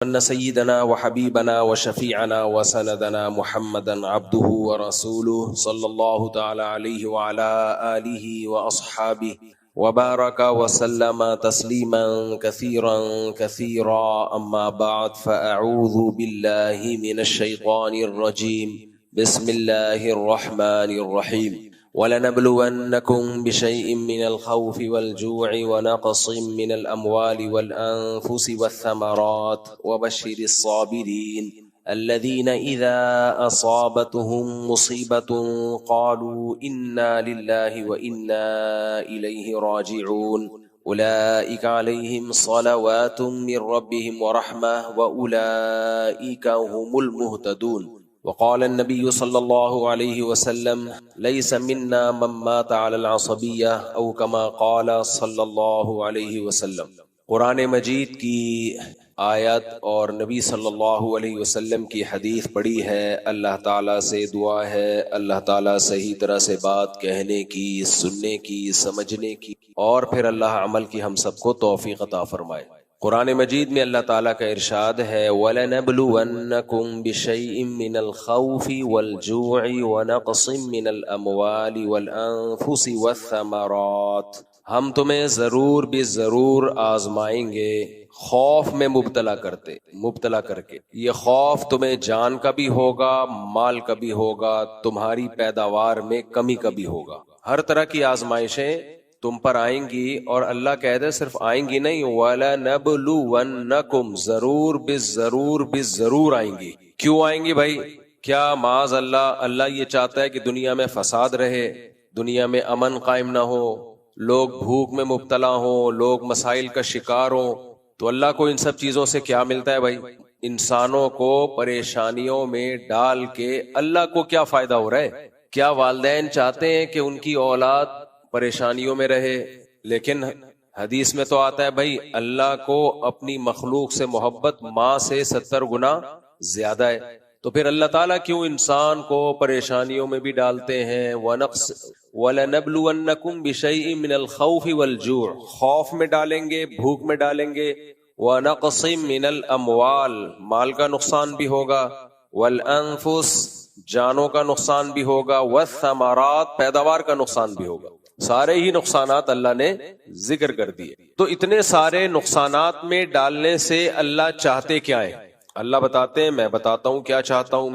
أن سيدنا وحبيبنا وشفيعنا وسندنا محمدا عبده ورسوله صلى الله تعالى عليه وعلى آله وأصحابه وبارك وسلم تسليما كثيرا كثيرا. أما بعد، فأعوذ بالله من الشيطان الرجيم. بسم الله الرحمن الرحيم. وَلَنَبْلُوَنَّكُمْ بِشَيْءٍ مِّنَ الْخَوْفِ وَالْجُوعِ وَنَقْصٍ مِّنَ الْأَمْوَالِ وَالْأَنفُسِ وَالثَّمَرَاتِ وَبَشِّرِ الصَّابِرِينَ الَّذِينَ إِذَا أَصَابَتْهُم مُّصِيبَةٌ قَالُوا إِنَّا لِلَّهِ وَإِنَّا إِلَيْهِ راجعون. أولئك عليهم صلوات من ربهم ورحمة وأولئك هم المهتدون. وقال النبي صلى الله عليه وسلم ليس منا من مات على العصبية أو كما قال صلی اللہ علیہ وسلم. قرآن مجید کی آیت اور نبی صلی اللہ علیہ وسلم کی حدیث پڑھی ہے. اللہ تعالیٰ سے دعا ہے اللہ تعالیٰ صحیح طرح سے بات کہنے کی، سننے کی، سمجھنے کی، اور پھر اللہ عمل کی ہم سب کو توفیق عطا فرمائے. قرآن مجید میں اللہ تعالیٰ کا ارشاد ہے وَلَنَبْلُوَنَّكُمْ بِشَيْءٍ مِّنَ الْخَوْفِ وَالْجُوعِ وَنَقْصٍ مِّنَ الْأَمْوَالِ وَالْأَنفُسِ وَالثَّمَرَاتِ. ہم تمہیں ضرور بھی ضرور آزمائیں گے خوف میں مبتلا کر کے. یہ خوف تمہیں جان کا بھی ہوگا، مال کا بھی ہوگا، تمہاری پیداوار میں کمی کا بھی ہوگا. ہر طرح کی آزمائشیں تم پر آئیں گی، اور اللہ کہتے صرف آئیں گی نہیں، وَلَنَبْلُوَنَّكُمْ ضرور بالضرور آئیں گی. کیوں آئیں گی بھائی؟ کیا معاذ اللہ یہ چاہتا ہے کہ دنیا میں فساد رہے، دنیا میں امن قائم نہ ہو، لوگ بھوک میں مبتلا ہوں، لوگ مسائل کا شکار ہوں؟ تو اللہ کو ان سب چیزوں سے کیا ملتا ہے بھائی؟ انسانوں کو پریشانیوں میں ڈال کے اللہ کو کیا فائدہ ہو رہا ہے؟ کیا والدین چاہتے ہیں کہ ان کی اولاد پریشانیوں میں رہے؟ لیکن حدیث میں تو آتا ہے بھائی اللہ کو اپنی مخلوق سے محبت ماں سے 70 گنا زیادہ ہے. تو پھر اللہ تعالیٰ کیوں انسان کو پریشانیوں میں بھی ڈالتے ہیں؟ وَلَنَبْلُوَنَّكُمْ بِشَيْءٍ مِّنَ الْخَوْفِ وَالْجُوعِ، خوف میں ڈالیں گے، بھوک میں ڈالیں گے. وَنَقْصٍ مِّنَ الْأَمْوَالِ، مال کا نقصان بھی ہوگا، وَالْأَنفُسِ، جانوں کا نقصان بھی ہوگا، وَالثَّمَرَاتِ، پیداوار کا نقصان بھی ہوگا. سارے ہی نقصانات اللہ نے ذکر کر دیے. تو اتنے سارے نقصانات میں ڈالنے سے اللہ چاہتے کیا ہے؟ اللہ بتاتے ہیں، میں بتاتا ہوں کیا چاہتا ہوں.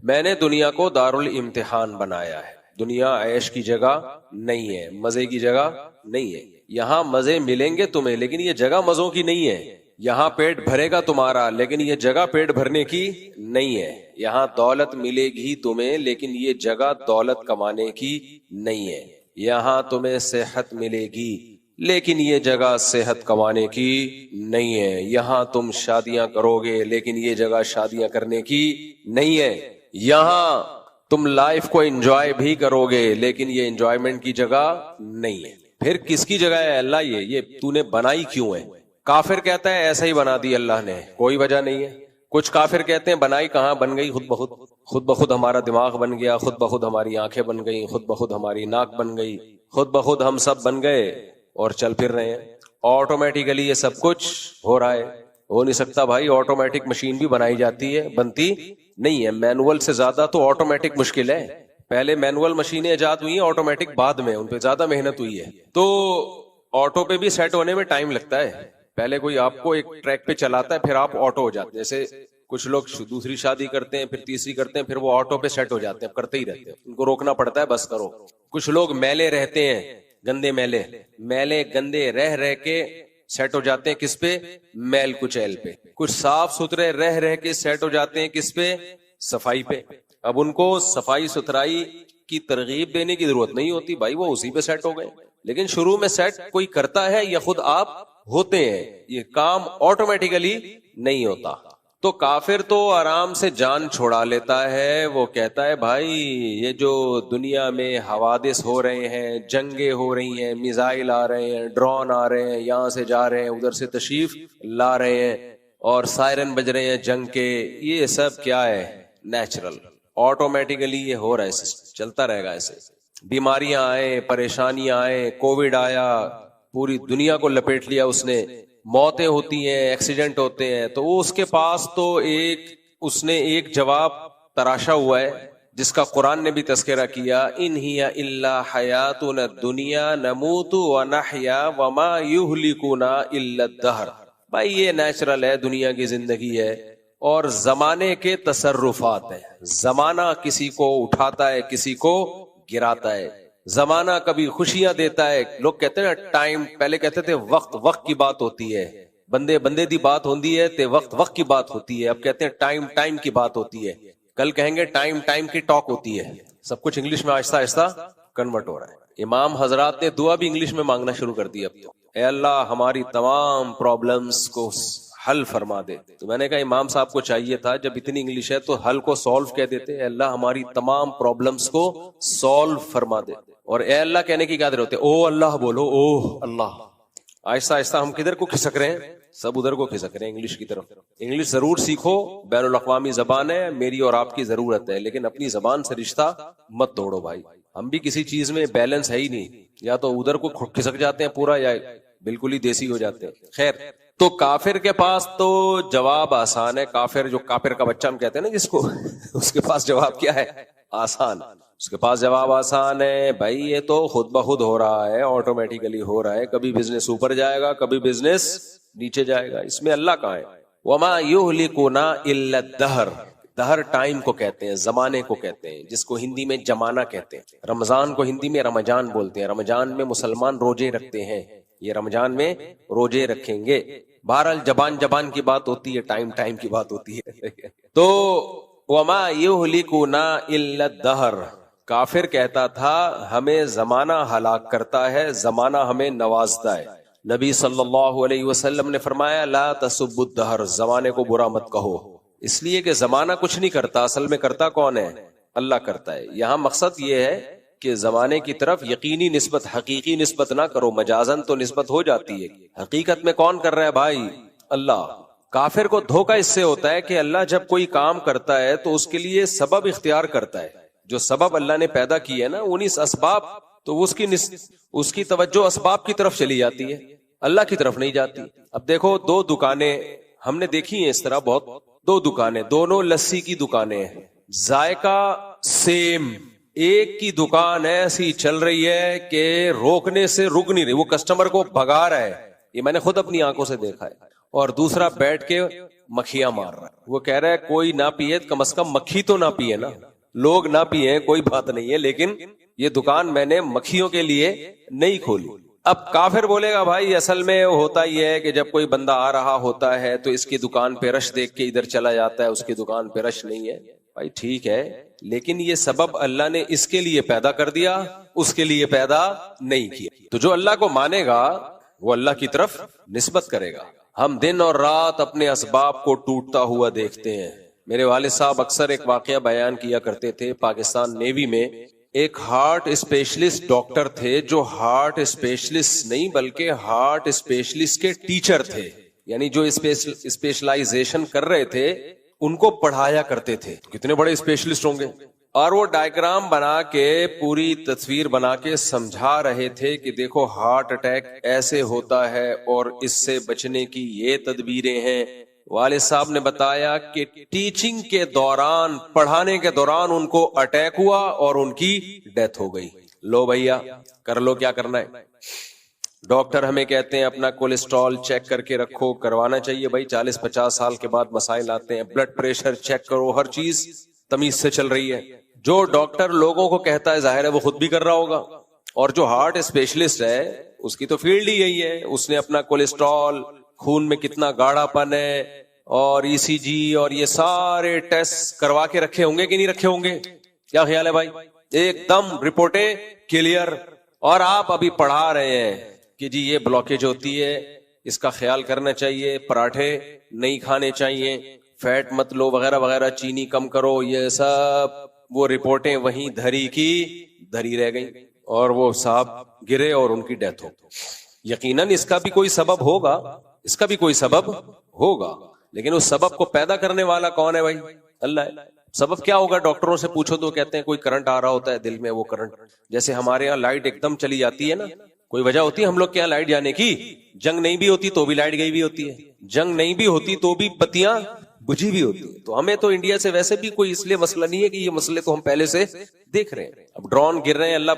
میں نے دنیا کو دارالامتحان بنایا ہے. دنیا عیش کی جگہ نہیں ہے، مزے کی جگہ نہیں ہے. یہاں مزے ملیں گے تمہیں، لیکن یہ جگہ مزوں کی نہیں ہے. یہاں پیٹ بھرے گا تمہارا، لیکن یہ جگہ پیٹ بھرنے کی نہیں ہے. یہاں دولت ملے گی تمہیں، لیکن یہ جگہ دولت کمانے کی نہیں ہے. یہاں تمہیں صحت ملے گی، لیکن یہ جگہ صحت کمانے کی نہیں ہے. یہاں تم شادیاں کرو گے، لیکن یہ جگہ شادیاں کرنے کی نہیں ہے. یہاں تم لائف کو انجوائے بھی کرو گے، لیکن یہ انجوائمنٹ کی جگہ نہیں ہے. پھر کس کی جگہ ہے اللہ؟ یہ تو نے بنائی کیوں ہے؟ کافر کہتا ہے ایسا ہی بنا دی اللہ نے، کوئی وجہ نہیں ہے. کچھ کافر کہتے ہیں بنائی کہاں، بن گئی خود بخود ہمارا دماغ بن گیا، خود بخود ہماری آنکھیں بن گئی، خود بخود ہماری ناک بن گئی، خود بخود ہم سب بن گئے اور چل پھر رہے ہیں. آٹومیٹیکلی یہ سب کچھ ہو رہا ہے. ہو نہیں سکتا بھائی. آٹومیٹک مشین بھی بنائی جاتی ہے، بنتی نہیں ہے. مینول سے زیادہ تو آٹومیٹک مشکل ہے. پہلے مینول مشینیں ایجاد ہوئی ہیں، آٹومیٹک بعد میں، ان پہ زیادہ محنت ہوئی ہے. تو آٹو پہ بھی سیٹ ہونے میں ٹائم لگتا ہے. پہلے کوئی آپ کو ایک ٹریک پہ چلاتا ہے، پھر آپ آٹو ہو جاتے ہیں. جیسے کچھ لوگ دوسری شادی کرتے ہیں، پھر تیسری کرتے ہیں، پھر وہ آٹو پہ سیٹ ہو جاتے ہیں، کرتے ہی رہتے ہیں. ان کو روکنا پڑتا ہے، بس کرو. کچھ لوگ میلے رہتے ہیں، گندے میلے گندے رہ کے سیٹ ہو جاتے ہیں کس پہ؟ میل کچیل پہ. کچھ صاف ستھرے رہ کے سیٹ ہو جاتے ہیں کس پہ؟ صفائی پہ. اب ان کو صفائی ستھرائی کی ترغیب دینے کی ضرورت نہیں ہوتی بھائی، وہ اسی پہ سیٹ ہو گئے. لیکن شروع میں سیٹ کوئی کرتا ہے یا خود آپ ہوتے ہیں؟ یہ کام آٹومیٹیکلی نہیں ہوتا. تو کافر تو آرام سے جان چھوڑا لیتا ہے. وہ کہتا ہے بھائی یہ جو دنیا میں حوادث ہو رہے ہیں، جنگیں ہو رہی ہیں، میزائل آ رہے ہیں، ڈرون آ رہے ہیں، یہاں سے جا رہے ہیں، ادھر سے تشریف لا رہے ہیں، اور سائرن بج رہے ہیں جنگ کے، یہ سب کیا ہے؟ نیچرل، آٹومیٹیکلی یہ ہو رہا ہے، چلتا رہے گا ایسے. بیماریاں آئے، پریشانیاں آئے، کووڈ آیا، پوری دنیا کو لپیٹ لیا اس نے، موتیں ہوتی ہیں، ایکسیڈنٹ ہوتے ہیں، تو وہ اس کے پاس تو اس نے ایک جواب تراشا ہوا ہے جس کا قرآن نے بھی تذکرہ کیا، ان ہی الا حیاتنا الدنیا نموت ونحیا وما یہلکنا الا الدہر. بھائی یہ نیچرل ہے، دنیا کی زندگی ہے، اور زمانے کے تصرفات ہیں. زمانہ کسی کو اٹھاتا ہے، کسی کو گراتا ہے. زمانہ کبھی خوشیاں دیتا ہے. لوگ کہتے ہیں ٹائم، پہلے کہتے تھے وقت کی بات ہوتی ہے، بندے دی بات ہوتی ہے تے وقت کی بات ہوتی ہے. اب کہتے ہیں ٹائم کی بات ہوتی ہے. کل کہیں گے ٹائم کی ٹاک ہوتی ہے. سب کچھ انگلش میں آہستہ آہستہ کنورٹ ہو رہا ہے. امام حضرات نے دعا بھی انگلش میں مانگنا شروع کر دی. اب تو اے اللہ ہماری تمام پرابلمز کو حل فرما دے. تو میں نے کہا امام صاحب کو چاہیے تھا جب اتنی انگلش ہے تو حل کو سولو کہہ دیتے. اے اللہ ہماری تمام پرابلمز کو سولو فرما دے. اور اے اللہ کہنے کی کیا ضرورت ہے؟ او اللہ بولو، او اللہ. آہستہ آہستہ ہم کدھر کو کھسک رہے ہیں؟ سب ادھر کو کھسک رہے ہیں، انگلش کی طرف. انگلش ضرور سیکھو، بین الاقوامی زبان ہے، میری اور آپ کی ضرورت ہے، لیکن اپنی زبان سے رشتہ مت توڑو بھائی. ہم بھی کسی چیز میں بیلنس ہے ہی نہیں، یا تو ادھر کو کھسک جاتے ہیں پورا، یا بالکل ہی دیسی ہو جاتے ہیں. خیر، تو کافر کے پاس تو جواب آسان ہے. کافر کا بچہ ہم کہتے ہیں نا جس کو اس کے پاس جواب کیا ہے؟ آسان. اس کے پاس جواب آسان ہے بھائی، یہ تو خود بخود ہو رہا ہے، آٹومیٹیکلی ہو رہا ہے. کبھی بزنس اوپر جائے گا، کبھی بزنس نیچے جائے گا، اس میں اللہ کہاں ہے؟ وما یہلکنا الا الدہر. دہر ٹائم کو کہتے ہیں، زمانے کو کہتے ہیں، جس کو ہندی میں جمانہ کہتے ہیں. رمضان کو ہندی میں رمضان بولتے ہیں. رمضان میں مسلمان روزے رکھتے ہیں، یہ رمضان میں روزے رکھیں گے. بہرحال زبان کی بات ہوتی ہے، ٹائم کی بات ہوتی ہے. تو وما یہلکنا الا الدہر. کافر کہتا تھا ہمیں زمانہ ہلاک کرتا ہے، زمانہ ہمیں نوازتا ہے. نبی صلی اللہ علیہ وسلم نے فرمایا لا تسبوا الدہر، زمانے کو برا مت کہو، اس لیے کہ زمانہ کچھ نہیں کرتا، اصل میں کرتا کون ہے؟ اللہ کرتا ہے. یہاں مقصد یہ ہے کہ زمانے کی طرف یقینی نسبت، حقیقی نسبت نہ کرو. مجازن تو نسبت ہو جاتی ہے، حقیقت میں کون کر رہا ہے بھائی؟ اللہ. کافر کو دھوکہ اس سے ہوتا ہے کہ اللہ جب کوئی کام کرتا ہے تو اس کے لیے سبب اختیار کرتا ہے. جو سبب اللہ نے پیدا کی ہے نا، انیس اسباب، تو اس کی توجہ اسباب کی طرف چلی جاتی ہے، اللہ کی طرف نہیں جاتی. اب دیکھو دو دکانیں ہم نے دیکھی ہیں اس طرح بہت. دو دکانیں، دونوں لسی کی دکانیں ہیں، ذائقہ سیم. ایک کی دکان ایسی چل رہی ہے کہ روکنے سے رک نہیں رہی، وہ کسٹمر کو بھگا رہا ہے، یہ میں نے خود اپنی آنکھوں سے دیکھا ہے. اور دوسرا بیٹھ کے مکھیاں مار رہا ہے. وہ کہہ رہا ہے کوئی نہ پیے، کم از کم مکھی تو نہ پیے نا. لوگ نہ پیے کوئی بات نہیں ہے، لیکن یہ دکان میں نے مکھیوں کے لیے نہیں کھولی. اب کافر بولے گا بھائی اصل میں ہوتا یہ ہے کہ جب کوئی بندہ آ رہا ہوتا ہے تو اس کی دکان پہ رش دیکھ کے ادھر چلا جاتا ہے، اس کی دکان پہ رش نہیں ہے. بھائی ٹھیک ہے، لیکن یہ سبب اللہ نے اس کے لیے پیدا کر دیا، اس کے لیے پیدا نہیں کیا. تو جو اللہ کو مانے گا وہ اللہ کی طرف نسبت کرے گا. ہم دن اور رات اپنے اسباب کو ٹوٹتا ہوا دیکھتے ہیں. میرے والد صاحب اکثر ایک واقعہ بیان کیا کرتے تھے. پاکستان نیوی میں ایک ہارٹ اسپیشلسٹ ڈاکٹر تھے، جو ہارٹ اسپیشلسٹ نہیں بلکہ ہارٹ اسپیشلسٹ کے ٹیچر تھے، یعنی جو اسپیشلائزیشن کر رہے تھے ان کو پڑھایا کرتے تھے. کتنے بڑے اسپیشلسٹ ہوں گے. اور وہ ڈائیگرام بنا کے، پوری تصویر بنا کے سمجھا رہے تھے کہ دیکھو ہارٹ اٹیک ایسے ہوتا ہے اور اس سے بچنے کی یہ تدبیریں ہیں. والد صاحب نے بتایا کہ ٹیچنگ کے دوران، پڑھانے کے دوران ان کو اٹیک ہوا اور ان کی ڈیتھ ہو گئی. لو بھیا کر لو کیا کرنا ہے. ڈاکٹر ہمیں کہتے ہیں اپنا کولیسٹرول چیک کر کے رکھو، کروانا چاہیے بھائی. 40-50 سال کے بعد مسائل آتے ہیں. بلڈ پریشر چیک کرو، ہر چیز تمیز سے چل رہی ہے. جو ڈاکٹر لوگوں کو کہتا ہے ظاہر ہے وہ خود بھی کر رہا ہوگا. اور جو ہارٹ اسپیشلسٹ ہے اس کی تو فیلڈ ہی یہی ہے. اس نے اپنا کولیسٹرول، خون میں کتنا گاڑھا پن ہے، اور ای سی جی اور یہ سارے ٹیسٹ کروا کے رکھے ہوں گے کہ نہیں رکھے ہوں گے؟ کیا خیال ہے بھائی؟ ایک دم رپورٹیں کلیئر. اور آپ ابھی پڑھا رہے ہیں کہ جی یہ بلاکیج ہوتی ہے، اس کا خیال کرنا چاہیے، پراٹھے نہیں کھانے چاہیے، فیٹ مت لو وغیرہ وغیرہ، چینی کم کرو. یہ سب وہ رپورٹیں وہیں دھری کی دھری رہ گئی اور وہ صاحب گرے اور ان کی ڈیتھ ہو. یقیناً اس کا بھی کوئی سبب ہوگا، اس کا بھی کوئی سبب ہوگا، لیکن اس سبب کو پیدا کرنے والا کون ہے بھائی؟ اللہ ہے. سبب کیا ہوگا؟ ڈاکٹروں سے پوچھو تو کہتے ہیں کوئی کرنٹ آ رہا ہوتا ہے دل میں. وہ کرنٹ جیسے ہمارے یہاں لائٹ ایک دم چلی جاتی ہے نا کوئی وجہ ہوتی ہے ہم لوگ کے یہاں لائٹ جانے کی؟ جنگ نہیں بھی ہوتی تو بھی لائٹ گئی بھی ہوتی ہے، جنگ نہیں بھی ہوتی تو بھی بتیاں بجھی بھی ہوتی ہے. تو ہمیں تو انڈیا سے ویسے بھی کوئی اس لیے مسئلہ نہیں ہے کہ یہ مسئلے تو ہم پہلے سے دیکھ رہے ہیں. اب ڈرون گر رہے ہیں، اللہ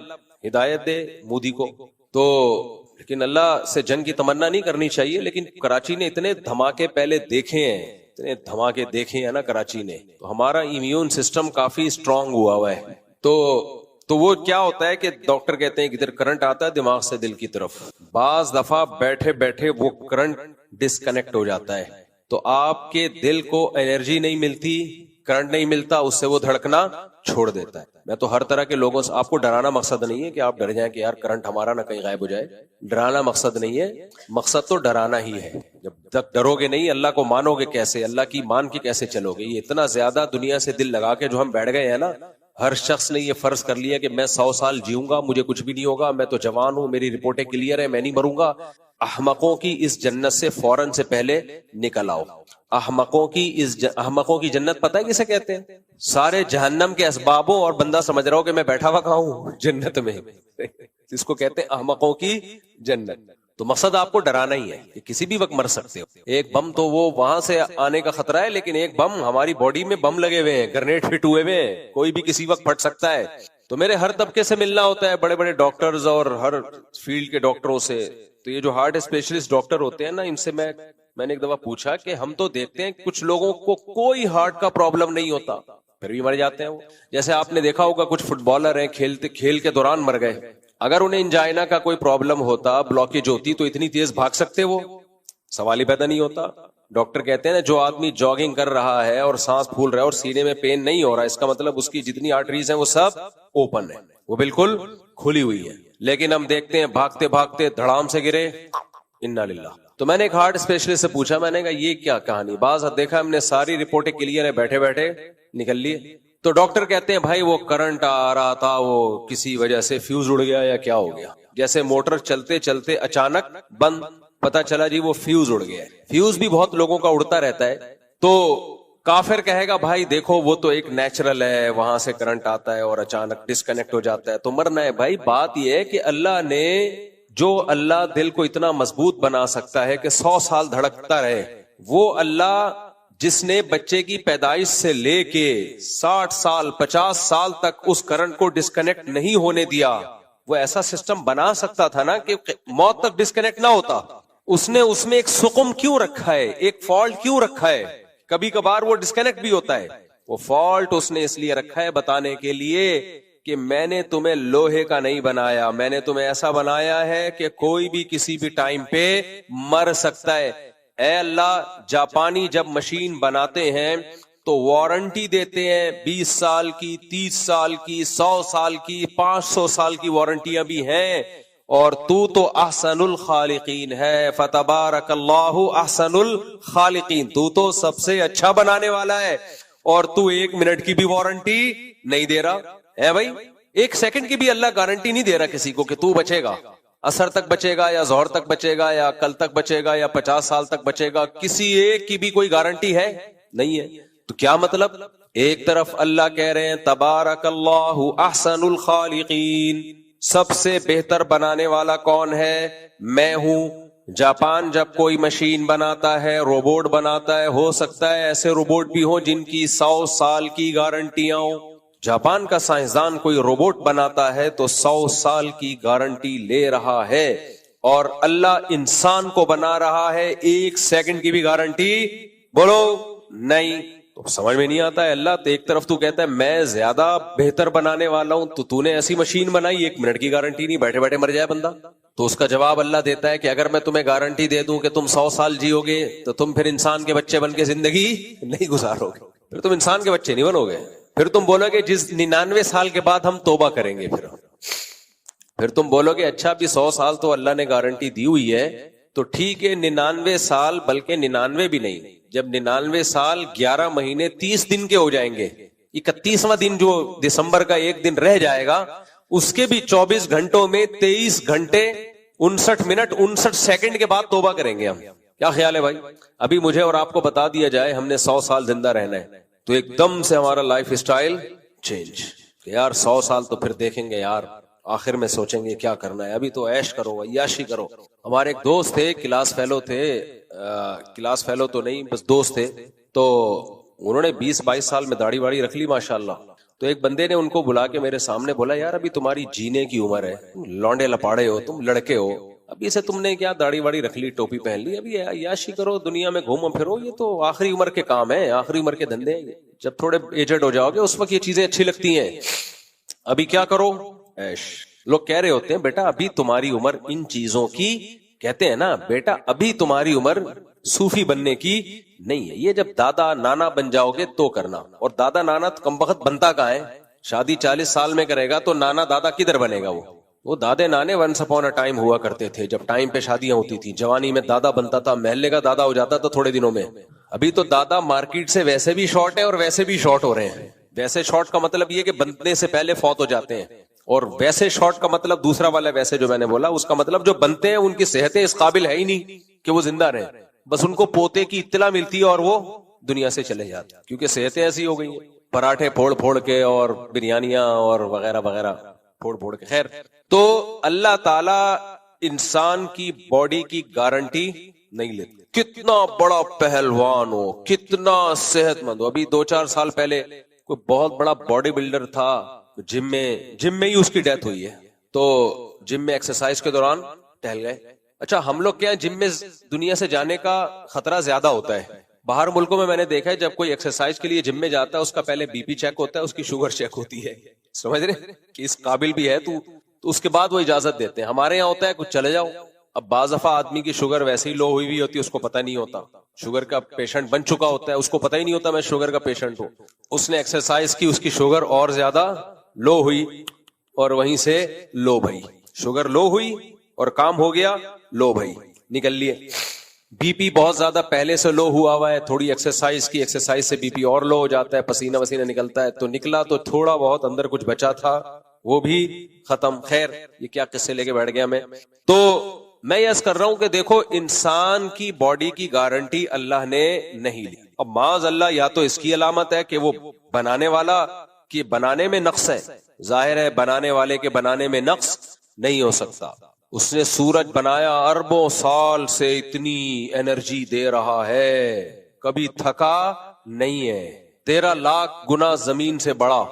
ہدایت دے مودی کو. تو لیکن اللہ سے جنگ کی تمنا نہیں کرنی چاہیے. لیکن کراچی نے اتنے دھماکے پہلے دیکھے ہیں، اتنے دھماکے دیکھے ہیں نا کراچی نے، تو ہمارا امیون سسٹم کافی اسٹرانگ ہوا ہے. تو وہ کیا ہوتا ہے کہ ڈاکٹر کہتے ہیں کہ ادھر کرنٹ آتا ہے دماغ سے دل کی طرف، بعض دفعہ بیٹھے بیٹھے وہ کرنٹ ڈسکنیکٹ ہو جاتا ہے، تو آپ کے دل کو انرجی نہیں ملتی، کرنٹ نہیں ملتا، اس سے وہ دھڑکنا چھوڑ دیتا ہے. میں تو ہر طرح کے لوگوں سے، آپ کو ڈرانا مقصد نہیں ہے کہ آپ ڈر جائیں کہ یار کرنٹ ہمارا نہ کہیں غائب ہو جائے، ڈرانا مقصد نہیں ہے، مقصد تو ڈرانا ہی ہے. جب تک ڈرو گے نہیں، اللہ کو مانو گے کیسے، اللہ کی مان کے کیسے چلو گے؟ یہ اتنا زیادہ دنیا سے دل لگا کے جو ہم بیٹھ گئے ہیں نا، ہر شخص نے یہ فرض کر لیا کہ میں 100 سال جیوں گا، مجھے کچھ بھی نہیں ہوگا، میں تو جوان ہوں، میری رپورٹیں کلیئر ہیں، میں نہیں مروں گا. احمقوں کی اس جنت سے فوراً سے پہلے نکل آؤ. احمقوں کی جنت پتہ ہے کسے کہتے ہیں؟ سارے جہنم کے اسبابوں اور بندہ سمجھ رہا ہو کہ میں بیٹھا ہوا کہاں ہوں؟ جنت میں. اس کو کہتے ہیں احمقوں کی جنت. تو مقصد آپ کو ڈرانا ہی ہے کہ کسی بھی وقت مر سکتے ہو. ایک بم تو وہ وہاں سے آنے کا خطرہ ہے، لیکن ایک بم ہماری باڈی میں بم لگے ہوئے ہیں، گرنیڈ فٹ ہوئے ہوئے ہیں، کوئی بھی کسی وقت پھٹ سکتا ہے. تو میرے ہر طبقے سے ملنا ہوتا ہے، بڑے بڑے ڈاکٹرز اور ہر فیلڈ کے ڈاکٹروں سے. تو یہ جو ہارٹ اسپیشلسٹ ڈاکٹر ہوتے ہیں نا، ان سے میں نے ایک دفعہ پوچھا کہ ہم تو دیکھتے ہیں کچھ لوگوں کو کوئی ہارٹ کا پرابلم نہیں ہوتا پھر بھی مر جاتے ہیں. وہ جیسے آپ نے دیکھا ہوگا کچھ فٹ بالر ہیں، کھیل کے دوران مر گئے. اگر انہیں انجائنا کا کوئی پرابلم ہوتا، بلاکیج ہوتی، تو اتنی تیز بھاگ سکتے؟ وہ سوال ہی پیدا نہیں ہوتا. ڈاکٹر کہتے ہیں نا، جو آدمی جاگنگ کر رہا ہے اور سانس پھول رہا ہے اور سینے میں پین نہیں ہو رہا، اس کا مطلب اس کی جتنی آرٹریز ہیں وہ سب اوپن ہے، وہ بالکل کھلی ہوئی ہے. لیکن ہم دیکھتے ہیں بھاگتے بھاگتے دھڑام سے گرے، انا للہ. تو میں نے ایک ہارٹ اسپیشلسٹ سے پوچھا، میں نے کہا یہ کیا کہانی؟ بعض دیکھا ہم نے ساری رپورٹیں کلیئر ہے، بیٹھے بیٹھے نکل لیے. تو ڈاکٹر کہتے ہیں بھائی وہ کرنٹ آ رہا تھا، وہ کسی وجہ سے فیوز اڑ گیا یا کیا ہو گیا. جیسے موٹر چلتے چلتے اچانک بند، پتا چلا جی وہ فیوز اڑ گیا. فیوز بھی بہت لوگوں کا اڑتا رہتا ہے. تو کافر کہے گا بھائی دیکھو وہ تو ایک نیچرل ہے، وہاں سے کرنٹ آتا ہے اور اچانک ڈسکنیکٹ ہو جاتا ہے تو مرنا ہے. بھائی بات یہ ہے کہ اللہ دل کو اتنا مضبوط بنا سکتا ہے کہ 100 سال دھڑکتا رہے، وہ اللہ جس نے بچے کی پیدائش سے لے کے 60 سال 50 سال تک اس کرنٹ کو ڈسکنیکٹ نہیں ہونے دیا، وہ ایسا سسٹم بنا سکتا تھا نا کہ موت تک ڈسکنیکٹ نہ ہوتا. اس نے اس میں ایک سقم کیوں رکھا ہے، ایک فالٹ کیوں رکھا ہے؟ کبھی کبھار وہ ڈسکنیکٹ بھی ہوتا ہے. وہ فالٹ اس نے اس لیے رکھا ہے بتانے کے لیے کہ میں نے تمہیں لوہے کا نہیں بنایا، میں نے تمہیں ایسا بنایا ہے کہ کوئی بھی کسی بھی ٹائم پہ مر سکتا ہے. اے اللہ، جاپانی جب مشین بناتے ہیں تو وارنٹی دیتے ہیں 20 سال کی، 30 سال کی، 100 سال کی، 500 سال کی وارنٹیاں بھی ہیں. اور تو احسن الخالقین ہے، فتبارک اللہ احسن الخالقین. تو سب سے اچھا بنانے والا ہے، اور تو 1 منٹ کی بھی وارنٹی نہیں دے رہا ہے. بھائی 1 سیکنڈ کی بھی اللہ گارنٹی نہیں دے رہا کسی کو کہ تو بچے گا، عصر تک بچے گا یا ظہر تک بچے گا یا کل تک بچے گا یا 50 سال تک بچے گا. کسی ایک کی بھی کوئی گارنٹی ہے نہیں ہے. تو کیا مطلب؟ ایک طرف اللہ کہہ رہے ہیں تبارک اللہ احسن الخالقین، سب سے بہتر بنانے والا کون ہے؟ میں ہوں. جاپان جب کوئی مشین بناتا ہے، روبوٹ بناتا ہے، ہو سکتا ہے ایسے روبوٹ بھی ہوں جن کی 100 سال کی گارنٹیاں ہوں. جاپان کا سائنسدان کوئی روبوٹ بناتا ہے تو 100 سال کی گارنٹی لے رہا ہے، اور اللہ انسان کو بنا رہا ہے 1 سیکنڈ کی بھی گارنٹی بولو نہیں. تو سمجھ میں نہیں آتا ہے. اللہ تو ایک طرف تو کہتا ہے میں زیادہ بہتر بنانے والا ہوں، تو نے ایسی مشین بنائی 1 منٹ کی گارنٹی نہیں، بیٹھے بیٹھے مر جائے بندہ. تو اس کا جواب اللہ دیتا ہے کہ اگر میں تمہیں گارنٹی دے دوں کہ تم 100 سال جیو گے تو تم پھر انسان کے بچے بن کے زندگی نہیں گزارو گے، پھر تم انسان کے بچے نہیں بنو گے. پھر تم بولو گے جس 99 سال کے بعد ہم توبہ کریں گے، پھر تم بولو گے اچھا ابھی 100 سال تو اللہ نے گارنٹی دی ہوئی ہے، تو ٹھیک ہے 99 سال، بلکہ 99 بھی نہیں، جب 99 سال 11 مہینے 30 دن کے ہو جائیں گے، 31واں دن جو دسمبر کا 1 دن رہ جائے گا، اس کے بھی 24 گھنٹوں میں 23 گھنٹے 59 منٹ 59 سیکنڈ کے بعد توبہ کریں گے ہم. کیا خیال ہے بھائی؟ ابھی مجھے اور آپ کو بتا دیا جائے ہم نے 100 سال زندہ رہنا ہے تو ایک دم سے ہمارا لائف اسٹائل چینج کہ یار 100 سال تو پھر دیکھیں گے یار آخر میں سوچیں گے کیا کرنا ہے, ابھی تو عیش کرو, عیاشی کرو. ہمارے ایک دوست تھے, کلاس فیلو تھے, کلاس فیلو تو نہیں بس دوست تھے, تو انہوں نے 20-22 سال میں داڑھی واڑی رکھ لی ماشاءاللہ. تو ایک بندے نے ان کو بلا کے میرے سامنے بولا, یار ابھی تمہاری جینے کی عمر ہے, لونڈے لپاڑے ہو, تم لڑکے ہو, ابھی سے تم نے کیا داڑھی واڑی رکھ لی, ٹوپی پہن لی, ابھی عیاشی کرو, دنیا میں گھومو پھرو, یہ تو آخری عمر کے کام ہیں, آخری عمر کے دھندے ہیں. جب تھوڑے ایجڈ ہو جاؤ گے اس وقت یہ چیزیں اچھی لگتی ہیں. ابھی کیا کرو, عیش. لوگ کہہ رہے ہوتے ہیں بیٹا ابھی تمہاری عمر ان چیزوں کی, کہتے ہیں نا بیٹا ابھی تمہاری عمر صوفی بننے کی نہیں ہے, یہ جب دادا نانا بن جاؤ گے تو کرنا. اور دادا نانا تو کم وقت بنتا کہاں ہے, شادی 40 سال میں کرے گا تو نانا دادا کدھر بنے گا. وہ دادے نانے ونس اپون اے ٹائم ہوا کرتے تھے, جب ٹائم پہ شادیاں ہوتی تھی. جوانی میں دادا بنتا تھا, محلے کا دادا ہو جاتا تھا تھوڑے دنوں میں. ابھی تو دادا مارکیٹ سے ویسے بھی شارٹ ہے اور ویسے بھی شارٹ ہو رہے ہیں. ویسے شارٹ کا مطلب یہ کہ بننے سے پہلے فوت ہو جاتے ہیں, اور ویسے شارٹ کا مطلب دوسرا والا ویسے جو میں نے بولا اس کا مطلب جو بنتے ہیں ان کی صحتیں اس قابل ہے ہی نہیں کہ وہ زندہ رہیں, بس ان کو پوتے کی اطلاع ملتی ہے اور وہ دنیا سے چلے جاتے ہیں کیونکہ صحتیں ایسی ہو گئی ہیں, پراٹھے پھوڑ پھوڑ کے اور بریانیاں اور وغیرہ وغیرہ پھوڑ پھوڑ کے. خیر, تو اللہ تعالی انسان کی باڈی کی گارنٹی نہیں لیتے. کتنا بڑا پہلوان ہو, کتنا صحت مند ہو, ابھی 2-4 سال پہلے کوئی بہت بڑا باڈی بلڈر تھا, جم میں ہی اس کی ڈیتھ ہوئی ہے. تو جم میں ایکسرسائز کے دوران ٹہل گئے. اچھا ہم لوگ کیا جم میں دنیا سے جانے کا خطرہ زیادہ ہوتا ہے, باہر ملکوں میں نے دیکھا ہے جب کوئی ایکسرسائز کے لیے جم میں جاتا ہے اس کا پہلے بی پی چیک ہوتا ہے, اس کی شوگر چیک ہوتی ہے, سمجھ رہے کہ اس قابل بھی ہے تو اس کے بعد وہ اجازت دیتے ہیں. ہمارے یہاں ہوتا ہے کچھ چلے جاؤ. اب بعض دفعہ آدمی کی شوگر ویسے ہی لو ہوئی ہوئی ہوتی ہے, اس کو پتہ نہیں ہوتا, شوگر کا پیشنٹ بن چکا ہوتا ہے, اس کو پتہ ہی نہیں ہوتا میں شوگر کا پیشنٹ ہوں. اس نے ایکسرسائز کی, اس کی شوگر اور زیادہ لو ہوئی اور وہیں سے لو بھائی, شوگر لو ہوئی اور کام ہو گیا, لو بھائی نکل لیے. بی پی بہت زیادہ پہلے سے لو ہوا ہے, تھوڑی ایکسرسائز کی, ایکسرسائز سے بی پی اور لو ہو جاتا ہے, پسینہ وسینہ نکلتا ہے, تو نکلا تو تھوڑا بہت اندر کچھ بچا تھا وہ بھی ختم. خیر یہ کیا قصے لے کے بیٹھ گیا میں. تو میں یہ عرض کر رہا ہوں کہ دیکھو انسان کی باڈی کی گارنٹی اللہ نے نہیں لی. اب معاذ اللہ یا تو اس کی علامت ہے کہ وہ بنانے والا کہ بنانے میں نقص ہے, ظاہر ہے بنانے والے کے بنانے میں نقص نہیں ہو سکتا. اس نے سورج بنایا, اربوں سال سے اتنی انرجی دے رہا ہے, کبھی تھکا نہیں ہے. 13 لاکھ گنا زمین سے بڑا,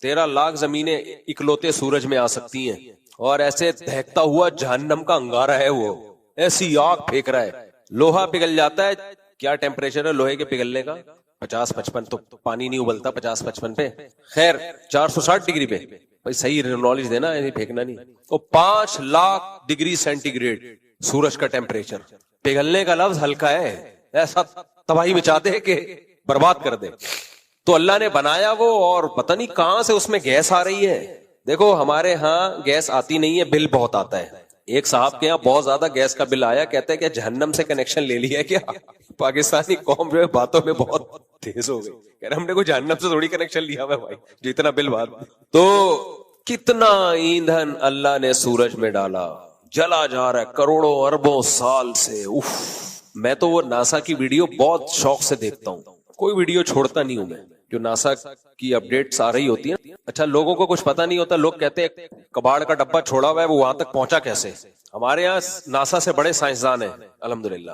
13 لاکھ زمینیں اکلوتے سورج میں آ سکتی ہیں, اور ایسے دہکتا ہوا جہنم کا انگارہ ہے, وہ ایسی آگ پھینک رہا ہے, لوہا پگھل جاتا ہے. کیا ٹیمپریچر ہے لوہے کے پگھلنے کا؟ 50-55. تو پانی نہیں ابلتا 50-55 پہ, خیر 460 ڈگری پہ. بھائی صحیح نالج دینا, پھینکنا نہیں. وہ 5 لاکھ ڈگری سینٹی گریڈ سورج کا ٹیمپریچر. پگھلنے کا لفظ ہلکا ہے, ایسا تباہی مچا دے کہ برباد کر دے. تو اللہ نے بنایا وہ, اور پتہ نہیں کہاں سے اس میں گیس آ رہی ہے. دیکھو ہمارے ہاں گیس آتی نہیں ہے, بل بہت آتا ہے. ایک صاحب کے یہاں بہت زیادہ گیس کا بل آیا, کہتے ہیں کہ جہنم سے کنیکشن لے لیا ہے کیا. پاکستانی قوم جو ہے باتوں میں بہت تیز ہو گئی, کہہ رہے ہم نے کوئی جہنم سے تھوڑی کنیکشن لیا ہوا بھائی جتنا بل بات. تو کتنا ایندھن اللہ نے سورج میں ڈالا, جلا جا رہا ہے کروڑوں اربوں سال سے. میں تو وہ ناسا کی ویڈیو بہت شوق سے دیکھتا ہوں, کوئی ویڈیو چھوڑتا نہیں ہوں میں, جو ناسا کی اپڈیٹس آ رہی ہوتی ہیں. اچھا لوگوں کو کچھ پتا نہیں ہوتا, لوگ کہتے ہیں کباڑ کا ڈبہ چھوڑا ہوا ہے وہ وہاں تک پہنچا کیسے. ہمارے یہاں ناسا سے بڑے سائنسدان ہیں الحمدللہ.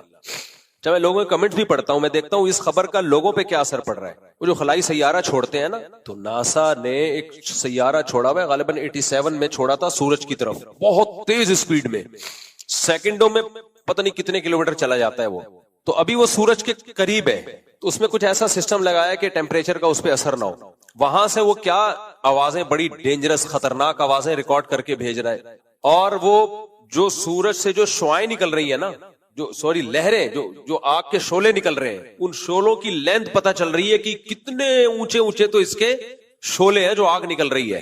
جب میں لوگوں کے کمنٹ بھی پڑھتا ہوں, میں دیکھتا ہوں اس خبر کا لوگوں پہ کیا اثر پڑ رہا ہے. وہ جو خلائی سیارہ چھوڑتے ہیں نا, تو ناسا نے ایک سیارہ چھوڑا ہوا ہے, غالباً 87 میں چھوڑا تھا سورج کی طرف, بہت تیز اسپیڈ میں, سیکنڈوں میں پتہ نہیں کتنے کلومیٹر چلا جاتا ہے وہ. تو ابھی وہ سورج کے قریب ہے, تو اس میں کچھ ایسا سسٹم لگایا کہ ٹیمپریچر کا اس پہ اثر نہ ہو. وہاں سے وہ کیا آوازیں, بڑی ڈینجرس خطرناک آوازیں ریکارڈ کر کے بھیج رہا ہے. اور وہ جو سورج سے جو شعاعیں نکل رہی ہیں نا, لہریں, جو آگ کے شعلے نکل رہے ہیں, ان شعلوں کی لینتھ پتہ چل رہی ہے کہ کتنے اونچے اونچے تو اس کے شعلے ہیں جو آگ نکل رہی ہے.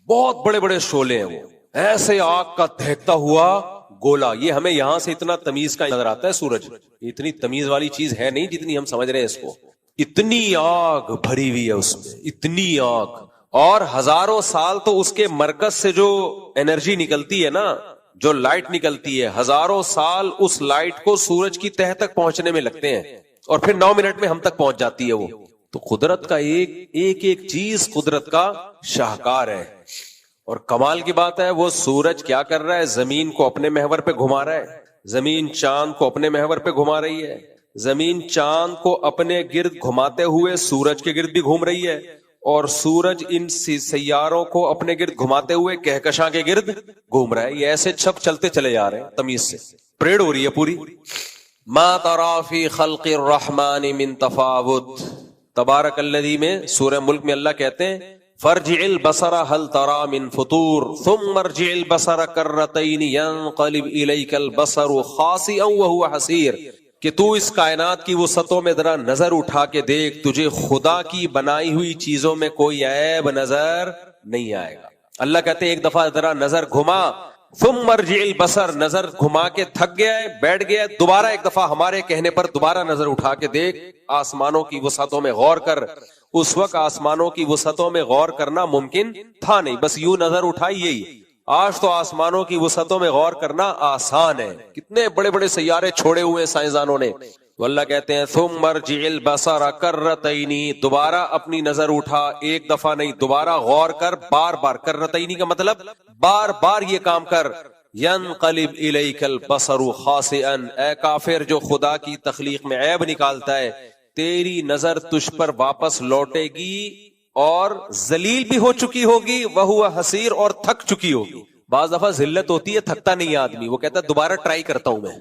بہت بڑے بڑے شعلے ہیں وہ, ایسے آگ کا دہکتا ہوا گولا. یہ ہمیں یہاں سے اتنا تمیز کا نظر آتا ہے سورج, اتنی تمیز والی چیز ہے نہیں جتنی ہم سمجھ رہے ہیں اس کو. اتنی آگ بھری ہوئی ہے اس میں, اتنی آگ. اور ہزاروں سال تو اس کے مرکز سے جو انرجی نکلتی ہے نا, جو لائٹ نکلتی ہے, ہزاروں سال اس لائٹ کو سورج کی تہہ تک پہنچنے میں لگتے ہیں, اور پھر 9 منٹ میں ہم تک پہنچ جاتی ہے وہ. تو قدرت کا ایک چیز قدرت کا شاہکار ہے. اور کمال کی بات ہے وہ سورج کیا کر رہا ہے؟ زمین کو اپنے محور پہ گھما رہا ہے، زمین چاند کو اپنے محور پہ گھما رہی ہے، زمین چاند کو اپنے گرد گھماتے ہوئے سورج کے گرد بھی گھوم رہی ہے، اور سورج ان سیاروں کو اپنے گرد گھماتے ہوئے کہکشاں کے گرد گھوم رہا ہے. یہ ایسے چھپ چلتے چلے جا رہے ہیں تمیز سے، پریڈ ہو رہی ہے پوری. ما ترى في خلق الرحمن من تفاوت. تبارک الذی میں سورہ ملک میں اللہ کہتے ہیں فرجع البصر هل ترى من فطور ثم ارجع البصر كرتين ينقلب اليك البصر خاسئا وهو حسير، کہ تو اس کائنات کی وسعتوں میں ذرا نظر اٹھا کے دیکھ، تجھے خدا کی بنائی ہوئی چیزوں میں کوئی عیب نظر نہیں آئے گا. اللہ کہتے ہیں ایک دفعہ ذرا نظر گھما، ثم ارجع البصر، نظر گھما کے تھک گیا ہے، بیٹھ گیا ہے، دوبارہ ایک دفعہ ہمارے کہنے پر دوبارہ نظر اٹھا کے دیکھ، آسمانوں کی وسعتوں میں غور کر. اس وقت آسمانوں کی وسعتوں میں غور کرنا ممکن تھا نہیں، بس یوں نظر اٹھائی یہی. آج تو آسمانوں کی وسعتوں میں غور کرنا آسان ہے، کتنے بڑے بڑے سیارے چھوڑے ہوئے سائنسدانوں نے. تو اللہ کہتے ہیں ثم ارجع البصر کرتین، دوبارہ اپنی نظر اٹھا، ایک دفعہ نہیں دوبارہ غور کر، بار بار. کرتین کا مطلب بار بار یہ کام کر. ینقلب الیک البصر خاسئا، اے کافر جو خدا کی تخلیق میں عیب نکالتا ہے، تیری نظر تجھ پر واپس لوٹے گی اور ذلیل بھی ہو چکی ہوگی، وہو حسیر، اور تھک چکی ہوگی. بعض دفعہ ذلت ہوتی ہے، تھکتا نہیں آدمی، وہ کہتا ہے دوبارہ ٹرائی کرتا ہوں میں.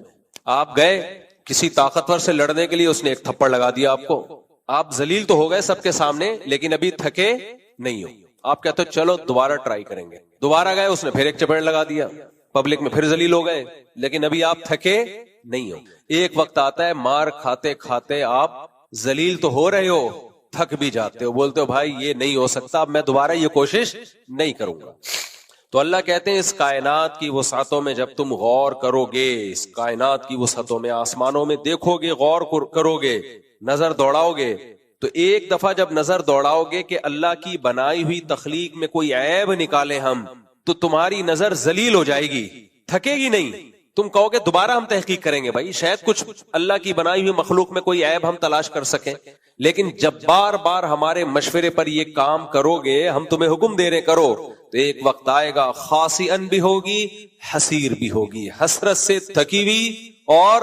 آپ گئے کسی طاقتور سے لڑنے کے لیے، اس نے ایک تھپڑ لگا دیا آپ کو، آپ ذلیل تو ہو گئے سب کے سامنے لیکن ابھی تھکے نہیں ہو. آپ کہتے ہو چلو دوبارہ ٹرائی کریں گے، دوبارہ گئے، اس نے پھر ایک چپیڑ لگا دیا، پبلک میں پھر ذلیل ہو گئے لیکن ابھی آپ تھکے نہیں ہو. ایک وقت آتا ہے مار کھاتے کھاتے آپ ذلیل تو ہو رہے ہو، تھک بھی جاتے ہو، بولتے ہو بھائی یہ نہیں ہو سکتا، اب میں دوبارہ یہ کوشش نہیں کروں گا. تو اللہ کہتے ہیں اس کائنات کی وسعتوں میں جب تم غور کرو گے، اس کائنات کی وسعتوں میں آسمانوں میں دیکھو گے، غور کرو گے، نظر دوڑاؤ گے، تو ایک دفعہ جب نظر دوڑاؤ گے کہ اللہ کی بنائی ہوئی تخلیق میں کوئی عیب نکالے ہم، تو تمہاری نظر ذلیل ہو جائے گی، تھکے گی نہیں. تم کہو گے دوبارہ ہم تحقیق کریں گے، بھائی شاید کچھ اللہ کی بنائی ہوئی مخلوق میں کوئی عیب ہم تلاش کر سکیں. لیکن جب بار بار ہمارے مشورے پر یہ کام کرو گے، ہم تمہیں حکم دے رہے کرو، تو ایک وقت آئے گا خاسئن بھی ہوگی، حسیر بھی ہوگی، حسرت سے تھکی ہوئی اور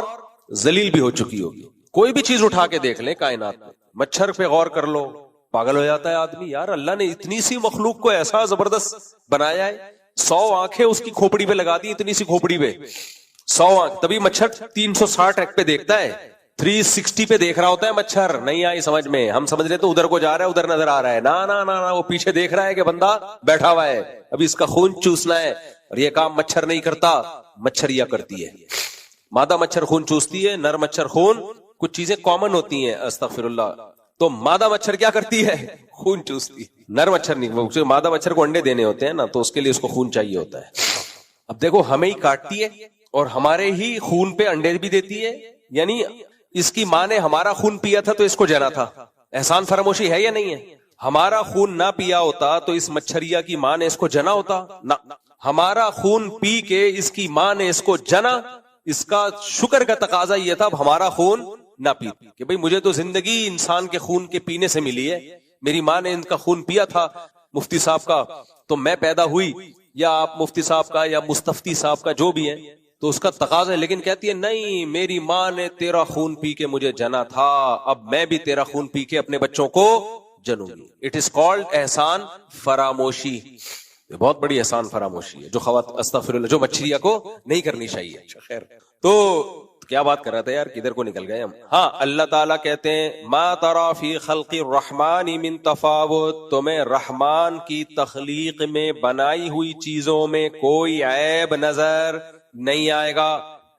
ذلیل بھی ہو چکی ہوگی. کوئی بھی چیز اٹھا کے دیکھ لیں کائنات میں، مچھر پہ غور کر لو، پاگل ہو جاتا ہے آدمی. یار اللہ نے اتنی سی مخلوق کو ایسا زبردست بنایا ہے، 100 آنکھیں اس کی کھوپڑی پہ لگا دی، اتنی سی کھوپڑی پہ 100 آنکھ. تبھی مچھر 360 ایک پہ دیکھتا ہے، 360 پہ دیکھ رہا ہوتا ہے مچھر. نہیں آئی سمجھ میں، ہم سمجھ رہے تو ادھر کو جا رہا ہے، ادھر نظر آ رہا ہے. نا نا نا نا، وہ پیچھے دیکھ رہا ہے کہ بندہ بیٹھا ہوا ہے، ابھی اس کا خون چوسنا ہے. اور یہ کام مچھر نہیں کرتا، مچھریا کرتی ہے. مادہ مچھر خون چوستی ہے، نر مچھر خون، کچھ چیزیں کامن ہوتی ہیں، استغفر اللہ. تو مادہ مچھر کیا کرتی ہے؟ خون چوستی. نر مچھر نہیں، مادہ مچھر کو انڈے دینے ہوتے ہیں نا، تو اس کے لیے اس کو خون چاہیے ہوتا ہے. اب دیکھو ہمیں ہی کاٹتی ہے اور ہمارے ہی خون پہ انڈے بھی دیتی ہے، یعنی اس کی ماں نے ہمارا خون پیا تھا تو اس کو جنا تھا. احسان فراموشی ہے یا نہیں ہے؟ ہمارا خون نہ پیا ہوتا تو اس مچھریا کی ماں نے اس کو جنا ہوتا؟ نہ، ہمارا خون پی کے اس کی ماں نے اس کو جنا. اس کا شکر کا تقاضا یہ تھا اب ہمارا خون نہ پی، کہ بھئی مجھے تو زندگی انسان کے خون کے پینے سے ملی ہے، میری ماں نے ان کا خون پیا تھا مفتی صاحب کا تو میں پیدا ہوئی، یا آپ مفتی صاحب کا یا مستفتی صاحب کا جو بھی ہے، تو اس کا تقاضا ہے. لیکن کہتی ہے نہیں، میری ماں نے تیرا خون پی کے مجھے جنا تھا، اب میں بھی تیرا خون پی کے اپنے بچوں کو جنوں گی. اٹ از کالڈ احسان فراموشی. یہ بہت بڑی احسان فراموشی ہے جو استغفر اللہ، جو مچھریا کو نہیں کرنی چاہیے. خیر، تو کیا بات کر رہا تھا یار، کدھر کو نکل گئے ہم. ہاں، اللہ تعالیٰ کہتے ہیں ما ترى فی خلق الرحمن من تفاوت، تمہیں رحمان کی تخلیق میں بنائی ہوئی چیزوں میں کوئی عیب نظر نہیں آئے گا.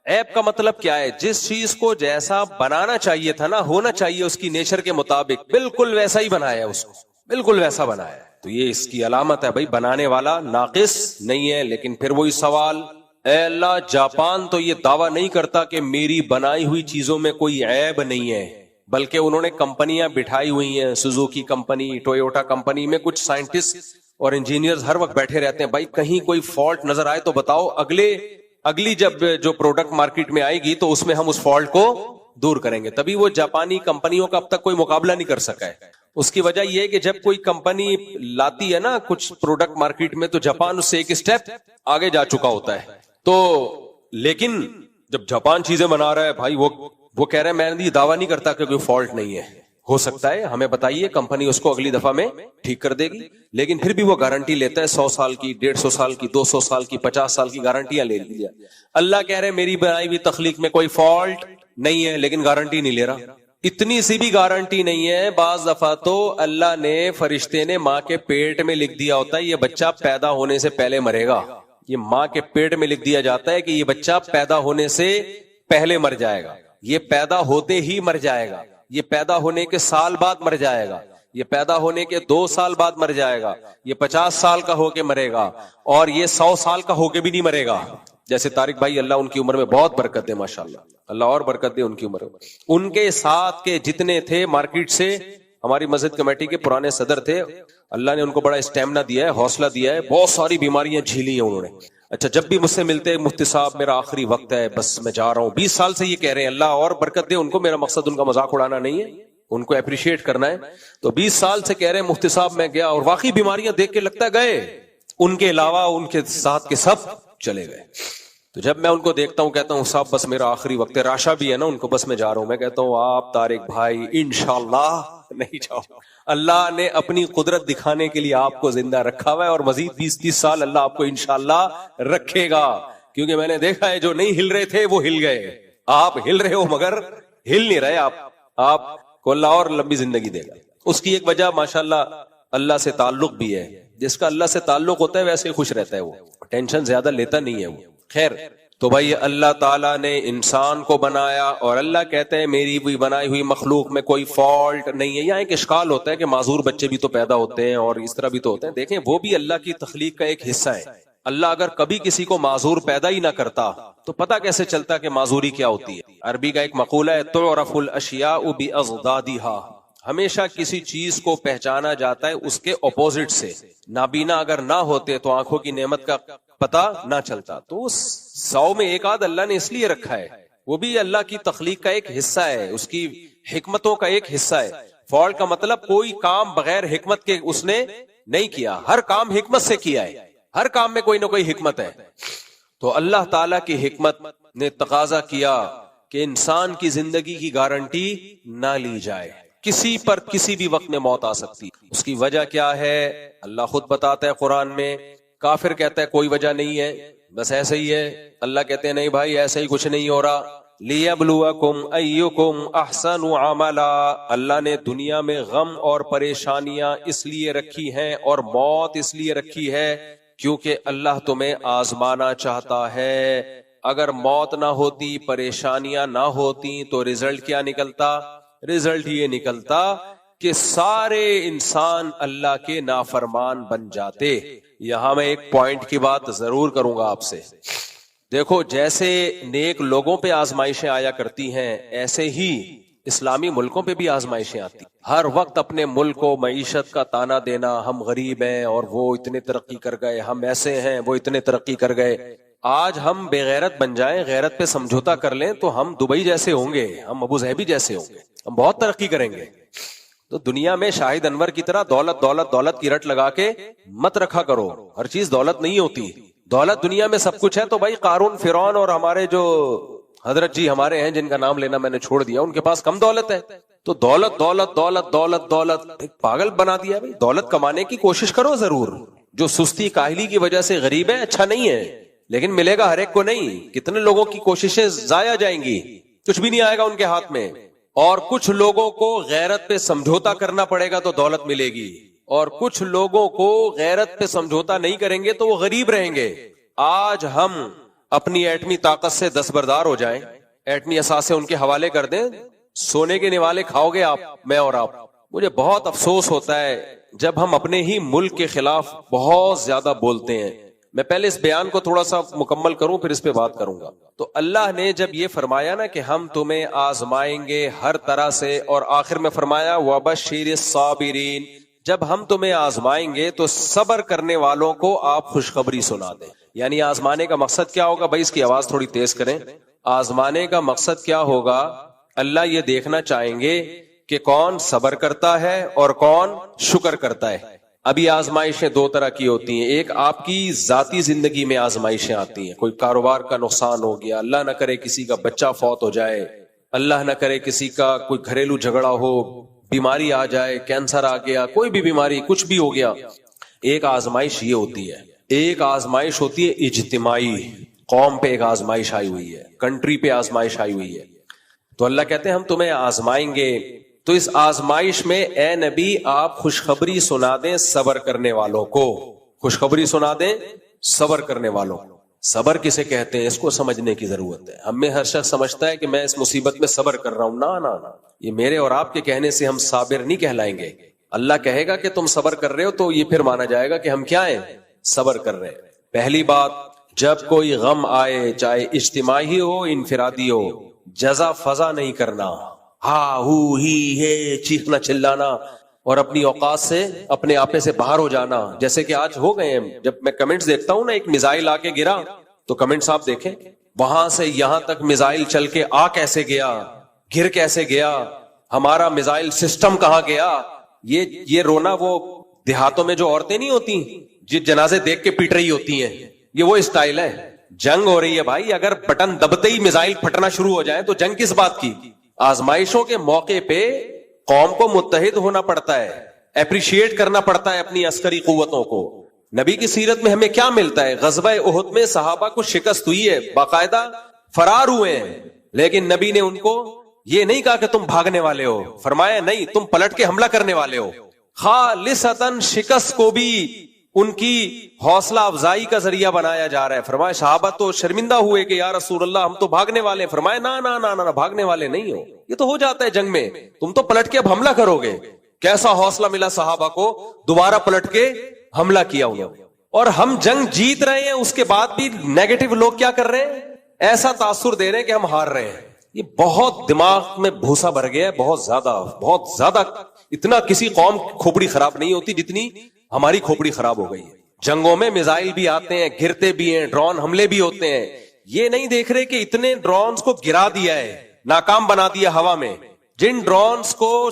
عیب کا مطلب کیا ہے؟ جس چیز کو جیسا بنانا چاہیے تھا نا، ہونا چاہیے اس کی نیچر کے مطابق، بالکل ویسا ہی بنایا ہے، اس کو بالکل ویسا بنایا ہے. تو یہ اس کی علامت ہے، بھائی بنانے والا ناقص نہیں ہے. لیکن پھر وہی سوال، اے اللہ، جاپان تو یہ دعویٰ نہیں کرتا کہ میری بنائی ہوئی چیزوں میں کوئی عیب نہیں ہے، بلکہ انہوں نے کمپنیاں بٹھائی ہوئی ہیں، سوزوکی کمپنی، ٹویوٹا کمپنی میں کچھ سائنٹسٹ اور انجینئرز ہر وقت بیٹھے رہتے ہیں، بھائی کہیں کوئی فالٹ نظر آئے تو بتاؤ، اگلی جب جو پروڈکٹ مارکیٹ میں آئے گی تو اس میں ہم اس فالٹ کو دور کریں گے. تبھی وہ جاپانی کمپنیوں کا اب تک کوئی مقابلہ نہیں کر سکا ہے. اس کی وجہ یہ ہے کہ جب کوئی کمپنی لاتی ہے نا کچھ پروڈکٹ مارکیٹ میں تو جاپان اس سے ایک سٹیپ آگے جا چکا ہوتا ہے. تو لیکن جب جاپان چیزیں بنا رہا ہے بھائی وہ کہہ رہے ہیں میں یہ دعویٰ نہیں کرتا کہ کوئی فالٹ نہیں ہے, ہو سکتا ہے ہمیں بتائیے, کمپنی اس کو اگلی دفعہ میں ٹھیک کر دے گی, لیکن پھر بھی وہ گارنٹی لیتا ہے 100 سال کی, 150 سال کی, 200 سال کی, 50 سال کی گارنٹیاں لے لیا. اللہ کہہ رہے میری بنائی ہوئی تخلیق میں کوئی فالٹ نہیں ہے لیکن گارنٹی نہیں لے رہا. اتنی سی بھی گارنٹی نہیں ہے. بعض دفعہ تو اللہ نے فرشتے نے ماں کے پیٹ میں لکھ دیا ہوتا ہے یہ بچہ پیدا ہونے سے پہلے مرے گا. یہ ماں کے پیٹ میں لکھ دیا جاتا ہے کہ یہ بچہ پیدا ہونے سے پہلے مر جائے گا, یہ پیدا ہوتے ہی مر جائے گا, یہ پیدا ہونے کے سال بعد مر جائے گا, یہ پیدا ہونے کے 2 سال بعد مر جائے گا, یہ 50 سال کا ہو کے مرے گا, اور یہ 100 سال کا ہو کے بھی نہیں مرے گا. جیسے طارق بھائی اللہ ان کی عمر میں بہت برکت دے ماشاءاللہ, اللہ اور برکت دے ان کی عمر میں. ان کے ساتھ کے جتنے تھے مارکیٹ سے, ہماری مسجد کمیٹی کے پرانے صدر تھے, اللہ نے ان کو بڑا اسٹیمنا دیا ہے, حوصلہ دیا ہے, بہت ساری بیماریاں جھیلی ہیں انہوں نے. اچھا جب بھی مجھ سے ملتے مفتی صاحب میرا آخری وقت ہے بس میں جا رہا ہوں, 20 سال سے یہ کہہ رہے ہیں, اللہ اور برکت دے ان کو. میرا مقصد ان کا مذاق اڑانا نہیں ہے, ان کو اپریشیٹ کرنا ہے. تو 20 سال سے کہہ رہے ہیں مفتی صاحب میں گیا اور واقعی بیماریاں دیکھ کے لگتا گئے, ان کے علاوہ ان کے ساتھ کے سب چلے گئے. تو جب میں ان کو دیکھتا ہوں کہتا ہوں صاحب بس میرا آخری وقت ہے. راشا بھی ہے نا ان کو, بس میں جا رہا ہوں. میں کہتا ہوں آپ طارق بھائی انشاءاللہ نہیں جاؤ, اللہ نے اپنی قدرت دکھانے کے لیے آپ کو زندہ رکھا ہوا ہے اور مزید 20-30 سال اللہ آپ کو انشاءاللہ رکھے گا. کیونکہ میں نے دیکھا ہے جو نہیں ہل رہے تھے وہ ہل گئے, آپ ہل رہے ہو مگر ہل نہیں رہے. آپ کو اللہ اور لمبی زندگی دے گا. اس کی ایک وجہ ماشاءاللہ اللہ سے تعلق بھی ہے. جس کا اللہ سے تعلق ہوتا ہے ویسے ہی خوش رہتا ہے, وہ ٹینشن زیادہ لیتا نہیں ہے وہ. خیر تو بھائی اللہ تعالیٰ نے انسان کو بنایا اور اللہ کہتے ہیں میری بھی بنائی ہوئی مخلوق میں کوئی فالٹ نہیں ہے. یہاں ایک اشکال ہوتا ہے کہ معذور بچے بھی تو پیدا ہوتے ہیں اور اس طرح بھی تو ہوتے ہیں. دیکھیں وہ بھی اللہ کی تخلیق کا ایک حصہ ہے. اللہ اگر کبھی کسی کو معذور پیدا ہی نہ کرتا تو پتہ کیسے چلتا کہ معذوری کیا ہوتی ہے. عربی کا ایک مقولہ ہے تعرف الاشیاء باضدادها, ہمیشہ کسی چیز کو پہچانا جاتا ہے اس کے اپوزٹ سے. نابینا اگر نہ ہوتے تو آنکھوں کی نعمت کا پتہ نہ چلتا. تو 100 میں ایک آدھ اللہ نے اس لیے رکھا ہے, وہ بھی اللہ کی تخلیق کا ایک حصہ ہے, اس کی حکمتوں کا ایک حصہ ہے. فالٹ کا مطلب کوئی کام بغیر حکمت کے اس نے نہیں کیا, ہر کام حکمت سے کیا ہے, ہر کام میں کوئی نہ کوئی حکمت ہے. تو اللہ تعالیٰ کی حکمت نے تقاضا کیا کہ انسان کی زندگی کی گارنٹی نہ لی جائے. کسی پر کسی بھی وقت میں موت آ سکتی. اس کی وجہ کیا ہے اللہ خود بتاتا ہے قرآن میں. کافر کہتا ہے کوئی وجہ نہیں ہے, بس ایسے ہی ہے. اللہ کہتے ہیں نہیں بھائی ایسے ہی کچھ نہیں ہو رہا. لِيَبْلُوَكُمْ أَيُّكُمْ أَحْسَنُ عَمَلًا, اللہ نے دنیا میں غم اور پریشانیاں اس لیے رکھی ہیں اور موت اس لیے رکھی ہے کیونکہ اللہ تمہیں آزمانا چاہتا ہے. اگر موت نہ ہوتی, پریشانیاں نہ ہوتی تو رزلٹ کیا نکلتا؟ رزلٹ یہ نکلتا کہ سارے انسان اللہ کے نافرمان بن جاتے. یہاں میں ایک پوائنٹ کی بات ضرور کروں گا آپ سے. دیکھو جیسے نیک لوگوں پہ آزمائشیں آیا کرتی ہیں ایسے ہی اسلامی ملکوں پہ بھی آزمائشیں آتی. ہر وقت اپنے ملک کو معیشت کا تانا دینا, ہم غریب ہیں اور وہ اتنے ترقی کر گئے, ہم ایسے ہیں وہ اتنے ترقی کر گئے. آج ہم بے غیرت بن جائیں, غیرت پہ سمجھوتا کر لیں تو ہم دبئی جیسے ہوں گے, ہم ابو ظہبی جیسے ہوں گے, ہم بہت ترقی کریں گے. تو دنیا میں شاہد انور کی طرح دولت دولت دولت کی رٹ لگا کے مت رکھا کرو. ہر چیز دولت نہیں ہوتی. دولت دنیا میں سب کچھ ہے تو بھائی قارون, فرعون اور ہمارے جو حضرت جی ہمارے ہیں جن کا نام لینا میں نے چھوڑ دیا, ان کے پاس کم دولت ہے. تو دولت دولت دولت دولت دولت پاگل بنا دیا. بھائی دولت کمانے کی کوشش کرو ضرور. جو سستی کاہلی کی وجہ سے غریب ہے اچھا نہیں ہے, لیکن ملے گا ہر ایک کو نہیں. کتنے لوگوں کی کوششیں ضائع جائیں گی, کچھ بھی نہیں آئے گا ان کے ہاتھ میں. اور کچھ لوگوں کو غیرت پہ سمجھوتا کرنا پڑے گا تو دولت ملے گی, اور کچھ لوگوں کو غیرت پہ سمجھوتا نہیں کریں گے تو وہ غریب رہیں گے. آج ہم اپنی ایٹمی طاقت سے دستبردار ہو جائیں, ایٹمی اثاثے ان کے حوالے کر دیں, سونے کے نوالے کھاؤ گے آپ, میں اور آپ. مجھے بہت افسوس ہوتا ہے جب ہم اپنے ہی ملک کے خلاف بہت زیادہ بولتے ہیں. میں پہلے اس بیان کو تھوڑا سا مکمل کروں پھر اس پہ بات کروں گا. تو اللہ نے جب یہ فرمایا نا کہ ہم تمہیں آزمائیں گے ہر طرح سے, اور آخر میں فرمایا وَبَشِّرِ الصَّابِرِينَ, جب ہم تمہیں آزمائیں گے تو صبر کرنے والوں کو آپ خوشخبری سنا دیں. یعنی آزمانے کا مقصد کیا ہوگا؟ بھائی اس کی آواز تھوڑی تیز کریں. آزمانے کا مقصد کیا ہوگا؟ اللہ یہ دیکھنا چاہیں گے کہ کون صبر کرتا ہے اور کون شکر کرتا ہے. ابھی آزمائشیں دو طرح کی ہوتی ہیں. ایک آپ کی ذاتی زندگی میں آزمائشیں آتی ہیں, کوئی کاروبار کا نقصان ہو گیا, اللہ نہ کرے کسی کا بچہ فوت ہو جائے, اللہ نہ کرے کسی کا کوئی گھریلو جھگڑا ہو, بیماری آ جائے, کینسر آ گیا, کوئی بھی بیماری, کچھ بھی ہو گیا. ایک آزمائش یہ ہوتی ہے. ایک آزمائش ہوتی ہے اجتماعی, قوم پہ ایک آزمائش آئی ہوئی ہے, کنٹری پہ آزمائش آئی ہوئی ہے. تو اللہ کہتے ہیں ہم تمہیں آزمائیں گے. تو اس آزمائش میں اے نبی آپ خوشخبری سنا دیں صبر کرنے والوں کو, خوشخبری سنا دیں صبر کرنے والوں کو. صبر کسے کہتے ہیں اس کو سمجھنے کی ضرورت ہے. ہم میں ہر شخص سمجھتا ہے کہ میں اس مصیبت میں صبر کر رہا ہوں. نا, یہ میرے اور آپ کے کہنے سے ہم صابر نہیں کہلائیں گے. اللہ کہے گا کہ تم صبر کر رہے ہو تو یہ پھر مانا جائے گا کہ ہم کیا ہیں, صبر کر رہے ہیں. پہلی بات, جب کوئی غم آئے چاہے اجتماعی ہو انفرادی ہو, جزا فضا نہیں کرنا, ہاں ہو ہی ہے چیخنا چلانا اور اپنی اوقات سے اپنے آپے سے باہر ہو جانا, جیسے کہ آج ہو گئے ہیں. جب میں کمنٹس دیکھتا ہوں نا, ایک میزائل آ کے گرا تو کمنٹس آپ دیکھیں, وہاں سے یہاں تک میزائل چل کے آ کیسے گیا, گر کیسے گیا, ہمارا میزائل سسٹم کہاں گیا. یہ رونا وہ دیہاتوں میں جو عورتیں نہیں ہوتی جو جنازے دیکھ کے پیٹ رہی ہوتی ہیں, یہ وہ اسٹائل ہے. جنگ ہو رہی ہے بھائی, اگر بٹن دبتے ہی میزائل پھٹنا شروع ہو جائے تو جنگ کس بات کی. آزمائشوں کے موقع پہ قوم کو متحد ہونا پڑتا ہے, اپریشیٹ کرنا پڑتا ہے اپنی عسکری قوتوں کو. نبی کی سیرت میں ہمیں کیا ملتا ہے, غزوہ احد میں صحابہ کو شکست ہوئی ہے, باقاعدہ فرار ہوئے ہیں, لیکن نبی نے ان کو یہ نہیں کہا کہ تم بھاگنے والے ہو, فرمایا نہیں تم پلٹ کے حملہ کرنے والے ہو. خالصتاً شکست کو بھی ان کی حوصلہ افزائی کا ذریعہ بنایا جا رہا ہے. فرمایا صحابہ تو شرمندہ ہوئے کہ یا رسول اللہ ہم تو بھاگنے والے ہیں. فرمایا نا بھاگنے والے نہیں ہو, یہ تو ہو جاتا ہے جنگ میں, تم تو پلٹ کے اب حملہ کرو گے. کیسا حوصلہ ملا صحابہ کو, دوبارہ پلٹ کے حملہ کیا انہوں نے. اور ہم جنگ جیت رہے ہیں, اس کے بعد بھی نیگیٹو لوگ کیا کر رہے ہیں, ایسا تاثر دے رہے ہیں کہ ہم ہار رہے ہیں. یہ بہت دماغ میں بھوسا بھر گیا ہے, بہت زیادہ. اتنا کسی قوم کھوپڑی خراب نہیں ہوتی جتنی ہماری کھوپڑی خراب ہو گئی ہے. جنگوں میں میزائل بھی آتے ہیں, گرتے بھی ہیں, ڈرون حملے بھی ہوتے ہیں. یہ نہیں دیکھ رہے کہ اتنے ڈرونز کو گرا دیا ہے, ناکام بنا دیا ہوا میں. جن ڈرونز کو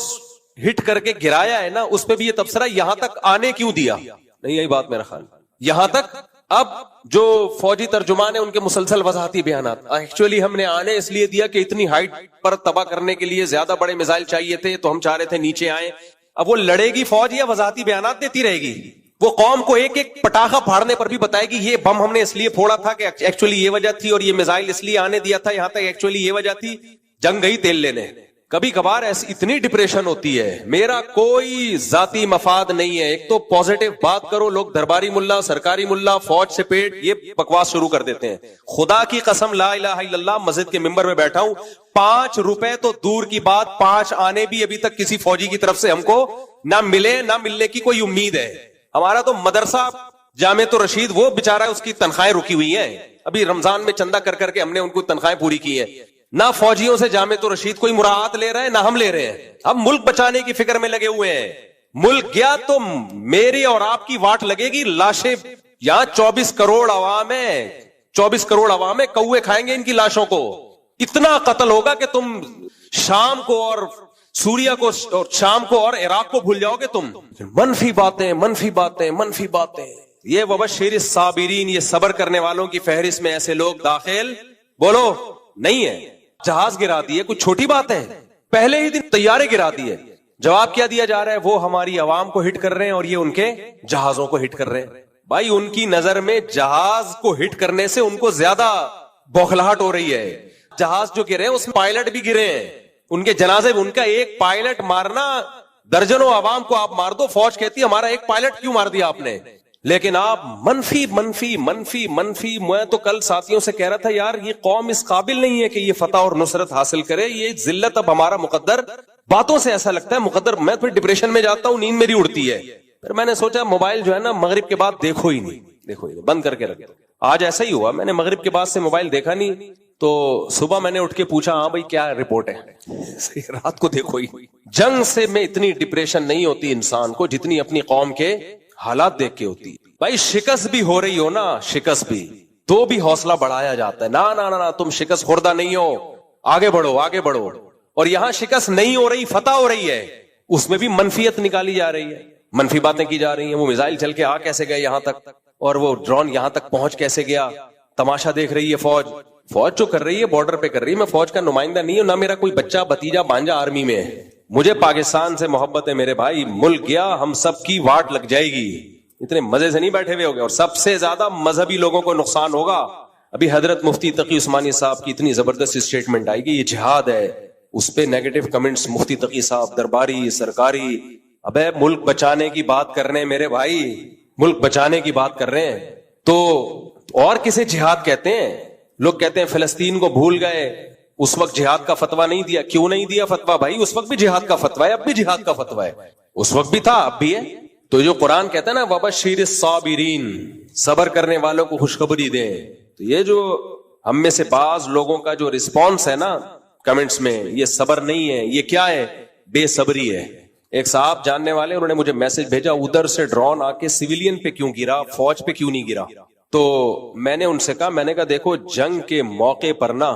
ہٹ کر کے گرایا ہے نا, اس پہ بھی یہ تبصرہ یہاں تک آنے کیوں دیا, نہیں یہی بات میرا خیال. یہاں تک اب جو فوجی ترجمان ہیں ان کے مسلسل وضاحتی بیانات, ایکچولی ہم نے آنے اس لیے دیا کہ اتنی ہائٹ پر تباہ کرنے کے لیے زیادہ بڑے میزائل چاہیے تھے, تو ہم چاہ رہے تھے نیچے آئیں. اب وہ لڑے گی فوج یا وضاحتی بیانات دیتی رہے گی؟ وہ قوم کو ایک ایک پٹاخہ پھاڑنے پر بھی بتائے گی یہ بم ہم نے اس لیے پھوڑا تھا کہ ایکچولی یہ وجہ تھی, اور یہ میزائل اس لیے آنے دیا تھا یہاں تک, ایکچولی یہ وجہ تھی. جنگ گئی تیل لینے. کبھی کبھار ایسی اتنی ڈپریشن ہوتی ہے, میرا کوئی ذاتی مفاد نہیں ہے. ایک تو پازیٹو بات کرو, لوگ درباری ملا, سرکاری ملا, فوج سے پیٹ, یہ بکواس شروع کر دیتے ہیں. خدا کی قسم لا الہ الا اللہ, مسجد کے ممبر میں بیٹھا ہوں, 5 روپے تو دور کی بات, 5 آنے بھی ابھی تک کسی فوجی کی طرف سے ہم کو نہ ملے, نہ ملنے کی کوئی امید ہے. ہمارا تو مدرسہ جامعۃ الرشید وہ بیچارہ اس کی تنخواہیں رکی ہوئی ہیں, ابھی رمضان میں چندہ کر کر کے ہم نے ان کو تنخواہیں پوری کی ہیں. نہ فوجیوں سے جامعۃ الرشید کوئی مراعات لے رہا ہے, نہ ہم لے رہے ہیں. ہم ملک بچانے کی فکر میں لگے ہوئے ہیں. ملک گیا تو میری اور آپ کی واٹ لگے گی, لاشیں یہاں 24 کروڑ عوام ہے, 24 کروڑ عوام ہے, کوے کھائیں گے ان کی لاشوں کو. اتنا قتل ہوگا کہ تم شام کو اور سوریا کو اور شام کو اور عراق کو بھول جاؤ گے تم. منفی باتیں منفی باتیں منفی باتیں. یہ وبشر الصابرین, یہ صبر کرنے والوں کی فہرست میں ایسے لوگ داخل بولو نہیں ہے. جہاز گرا دیے کوئی چھوٹی بات ہے, پہلے ہی دن طیارے گرا دیے. جواب کیا دیا جا رہا ہے, وہ ہماری عوام کو ہٹ کر رہے ہیں اور یہ ان کے جہازوں کو ہٹ کر رہے ہیں. بھائی ان کی نظر میں جہاز کو ہٹ کرنے سے ان کو زیادہ بوکھلاہٹ ہو رہی ہے. جہاز جو گرے اس میں پائلٹ بھی گرے ہیں, ان کے جنازے میں. ان کا ایک پائلٹ مارنا, درجنوں عوام کو آپ مار دو, فوج کہتی ہے ہمارا ایک پائلٹ کیوں مار دیا آپ نے. لیکن آپ منفی منفی منفی منفی. میں تو کل ساتھیوں سے کہہ رہا تھا یار یہ قوم اس قابل نہیں ہے کہ یہ فتح اور نصرت حاصل کرے, یہ ذلت اب ہمارا مقدر. باتوں سے ایسا لگتا ہے مقدر. میں پھر ڈپریشن میں جاتا ہوں, نیند میری اڑتی ہے. پھر میں نے سوچا موبائل جو ہے نا مغرب کے بعد دیکھو ہی نہیں, بند کر کے رکھ دو. آج ایسا ہی ہوا, میں نے مغرب کے بعد سے موبائل دیکھا نہیں, تو صبح میں نے اٹھ کے پوچھا ہاں بھائی کیا رپورٹ ہے, رات کو دیکھو ہی. جنگ سے میں اتنی ڈپریشن نہیں ہوتی انسان کو جتنی اپنی قوم کے حالات دیکھ کے ہوتی. بھائی شکست بھی ہو رہی ہو نا, شکست بھی تو بھی حوصلہ بڑھایا جاتا ہے. نا تم شکست خوردہ نہیں ہو, آگے بڑھو آگے بڑھو. اور یہاں شکست نہیں ہو رہی، فتح ہو رہی ہے، اس میں بھی منفیت نکالی جا رہی ہے، منفی باتیں کی جا رہی ہیں. وہ میزائل چل کے آ کیسے گئے یہاں تک، اور وہ ڈرون یہاں تک پہنچ کیسے گیا. تماشا دیکھ رہی ہے فوج جو کر رہی ہے بارڈر پہ کر رہی ہے. میں فوج کا نمائندہ نہیں ہوں، نہ میرا کوئی بچہ بھتیجا بانجا آرمی میں ہے. مجھے پاکستان سے محبت ہے میرے بھائی. ملک گیا ہم سب کی واٹ لگ جائے گی. اتنے مزے سے نہیں بیٹھے ہوئے ہوگے. اور سب سے زیادہ مذہبی لوگوں کو نقصان ہوگا. ابھی حضرت مفتی تقی عثمانی صاحب کی اتنی زبردست اسٹیٹمنٹ آئی کہ یہ جہاد ہے، اس پہ نیگیٹو کمنٹس مفتی تقی صاحب درباری سرکاری. ابے ملک بچانے کی بات کر رہے ہیں میرے بھائی، ملک بچانے کی بات کر رہے ہیں. تو اور کسے جہاد کہتے ہیں؟ لوگ کہتے ہیں فلسطین کو بھول گئے، اس وقت جہاد کا فتویٰ نہیں دیا. کیوں نہیں دیا فتویٰ بھائی؟ اس وقت بھی جہاد کا فتویٰ ہے، اب بھی جہاد کا فتویٰ ہے، اس وقت بھی تھا اب بھی ہے. تو جو قرآن کہتا ہے نا وبشر الصابرین، صبر کرنے والوں کو خوشخبری دیں. تو یہ جو ہم میں سے بعض لوگوں کا جو رسپانس ہے نا کمنٹس میں، یہ صبر نہیں ہے، یہ کیا ہے؟ بے صبری ہے. ایک صاحب جاننے والے انہوں نے مجھے میسج بھیجا، ادھر سے ڈرون آ کے سویلین پہ کیوں گرا، فوج پہ کیوں نہیں گرا؟ تو میں نے ان سے کہا، میں نے کہا دیکھو جنگ کے موقع پر نا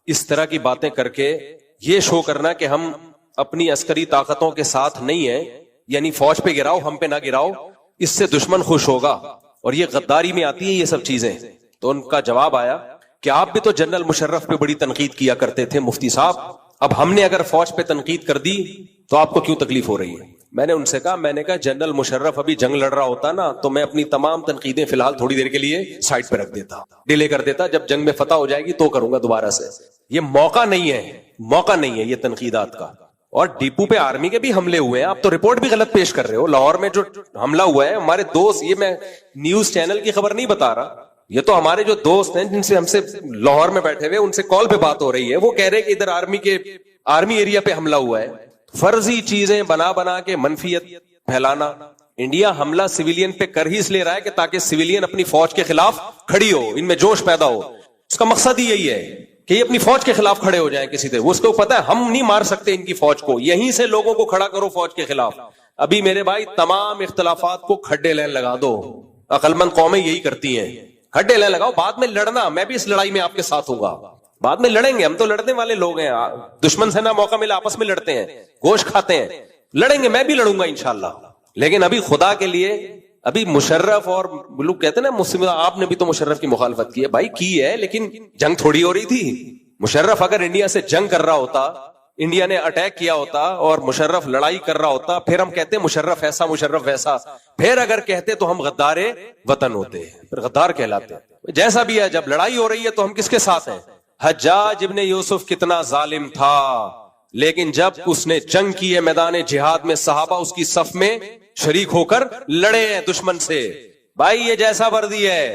اس طرح کی باتیں کر کے یہ شو کرنا کہ ہم اپنی عسکری طاقتوں کے ساتھ نہیں ہیں، یعنی فوج پہ گراؤ ہم پہ نہ گراؤ، اس سے دشمن خوش ہوگا، اور یہ غداری میں آتی ہے یہ سب چیزیں. تو ان کا جواب آیا کہ آپ بھی تو جنرل مشرف پہ بڑی تنقید کیا کرتے تھے مفتی صاحب، اب ہم نے اگر فوج پہ تنقید کر دی تو آپ کو کیوں تکلیف ہو رہی ہے؟ میں نے ان سے کہا، میں نے کہا جنرل مشرف ابھی جنگ لڑ رہا ہوتا نا تو میں اپنی تمام تنقیدیں فی الحال تھوڑی دیر کے لیے سائڈ پہ رکھ دیتا، ڈیلے کر دیتا، جب جنگ میں فتح ہو جائے گی تو کروں گا دوبارہ سے. یہ موقع نہیں ہے یہ تنقیدات کا. اور ڈیپو پہ آرمی کے بھی حملے ہوئے ہیں، آپ تو رپورٹ بھی غلط پیش کر رہے ہو. لاہور میں جو حملہ ہوا ہے ہمارے دوست، یہ میں نیوز چینل کی خبر نہیں بتا رہا، یہ تو ہمارے جو دوست ہیں جن سے ہم سے لاہور میں بیٹھے ہوئے ان سے کال پہ بات ہو رہی ہے، وہ کہہ رہے کہ ادھر آرمی ایریا پہ حملہ ہوا ہے. فرضی چیزیں بنا کے منفیت پھیلانا. انڈیا حملہ سویلین پہ کر ہی اس لیے رہا ہے کہ تاکہ سویلین اپنی فوج کے خلاف کھڑی ہو، ان میں جوش پیدا ہو. اس کا مقصد ہی یہی ہے کہ یہ اپنی فوج کے خلاف کھڑے ہو جائیں کسی سے. اس کو پتا ہے ہم نہیں مار سکتے ان کی فوج کو، یہیں سے لوگوں کو کھڑا کرو فوج کے خلاف. ابھی میرے بھائی تمام اختلافات کو کھڈے لین لگا دو. عقل مند قومیں یہی کرتی ہیں، کھڈے لین لگاؤ، بعد میں لڑنا. میں بھی اس لڑائی میں آپ کے ساتھ ہوں گا، بعد میں لڑیں گے، ہم تو لڑنے والے لوگ ہیں. دشمن سے نہ موقع ملا آپس میں لڑتے ہیں، گوشت کھاتے ہیں، لڑیں گے، میں بھی لڑوں گا انشاءاللہ. لیکن ابھی خدا کے لیے ابھی مشرف اور لوگ کہتے ہیں نا مسلم، آپ نے بھی تو مشرف کی مخالفت کی ہے. بھائی کی ہے، لیکن جنگ تھوڑی ہو رہی تھی. مشرف اگر انڈیا سے جنگ کر رہا ہوتا، انڈیا نے اٹیک کیا ہوتا اور مشرف لڑائی کر رہا ہوتا، پھر ہم کہتے مشرف ایسا مشرف ویسا. پھر اگر کہتے تو ہم غدار وطن ہوتے، پھر غدار کہلاتے. جیسا بھی ہے، جب لڑائی ہو رہی ہے تو ہم کس کے ساتھ ہیں؟ حجاج ابن یوسف کتنا ظالم تھا، لیکن جب اس نے جنگ کی ہے میدان جہاد میں، صحابہ اس کی صف میں شریک ہو کر لڑے ہیں دشمن سے. بھائی یہ جیسا وردی ہے،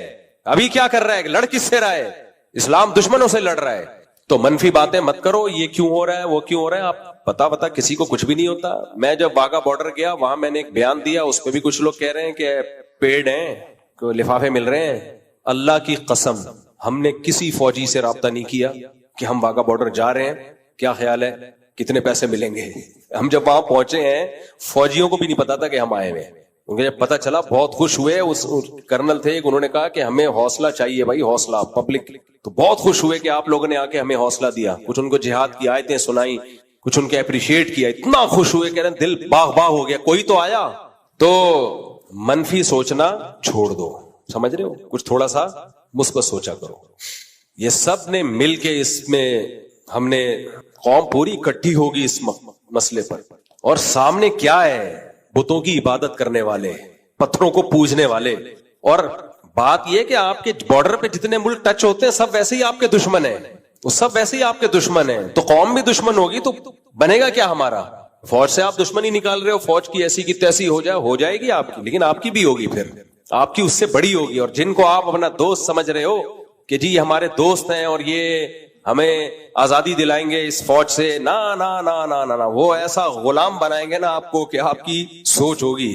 ابھی کیا کر رہا ہے؟ لڑ کس سے رہا ہے؟ اسلام دشمنوں سے لڑ رہا ہے. تو منفی باتیں مت کرو، یہ کیوں ہو رہا ہے وہ کیوں ہو رہا ہے. آپ پتا کسی کو کچھ بھی نہیں ہوتا. میں جب واگا بارڈر گیا وہاں میں نے ایک بیان دیا، اس پہ بھی کچھ لوگ کہہ رہے ہیں کہ پیڈ ہیں، کوئی لفافے مل رہے ہیں. اللہ کی قسم ہم نے کسی فوجی سے رابطہ نہیں کیا کہ ہم واگا بارڈر جا رہے ہیں، کیا خیال ہے کتنے پیسے ملیں گے. ہم جب وہاں پہنچے ہیں فوجیوں کو بھی نہیں پتا تھا کہ ہم آئے ہوئے. کیونکہ جب پتا چلا بہت خوش ہوئے. اس کرنل تھے انہوں نے کہا کہ ہمیں حوصلہ چاہیے بھائی، حوصلہ پبلک. تو بہت خوش ہوئے کہ آپ لوگوں نے آ کے ہمیں حوصلہ دیا. کچھ ان کو جہاد کی آیتیں سنائی، کچھ ان کے اپریشیٹ کیا. اتنا خوش ہوئے کہ دل باغ باغ ہو گیا. کوئی تو آیا. تو منفی سوچنا چھوڑ دو، سمجھ رہے ہو؟ کچھ تھوڑا سا مثبت سوچا کرو. یہ سب نے مل کے اس میں ہم نے قوم پوری اکٹھی ہوگی اس مسئلے پر. اور سامنے کیا ہے؟ بتوں کی عبادت کرنے والے، پتھروں کو پوجنے والے. اور بات یہ کہ آپ کے بارڈر پہ جتنے ملک ٹچ ہوتے ہیں سب ویسے ہی آپ کے دشمن ہیں، وہ سب ویسے ہی آپ کے دشمن ہیں. تو قوم بھی دشمن ہوگی تو بنے گا کیا ہمارا؟ فوج سے آپ دشمنی نکال رہے ہو، فوج کی ایسی کی تیسی ہو جائے گی آپ کی، لیکن آپ کی بھی ہوگی، پھر آپ کی اس سے بڑی ہوگی. اور جن کو آپ اپنا دوست سمجھ رہے ہو کہ جی ہمارے دوست ہیں اور یہ ہمیں آزادی دلائیں گے اس فوج سے، نا نا نا نا نا نا، وہ ایسا غلام بنائیں گے نا آپ کو کہ آپ کی سوچ ہوگی.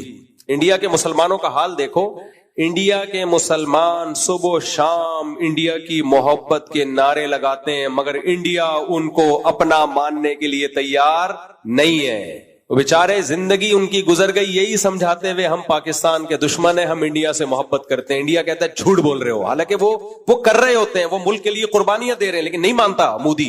انڈیا کے مسلمانوں کا حال دیکھو. انڈیا کے مسلمان صبح و شام انڈیا کی محبت کے نعرے لگاتے ہیں، مگر انڈیا ان کو اپنا ماننے کے لیے تیار نہیں ہے. وہ بیچارے زندگی ان کی گزر گئی یہی سمجھاتے ہوئے ہم پاکستان کے دشمن ہیں، ہم انڈیا سے محبت کرتے ہیں. انڈیا کہتا ہے جھوٹ بول رہے ہو، حالانکہ وہ کر رہے ہوتے ہیں، وہ ملک کے لیے قربانیاں دے رہے ہیں، لیکن نہیں مانتا مودی.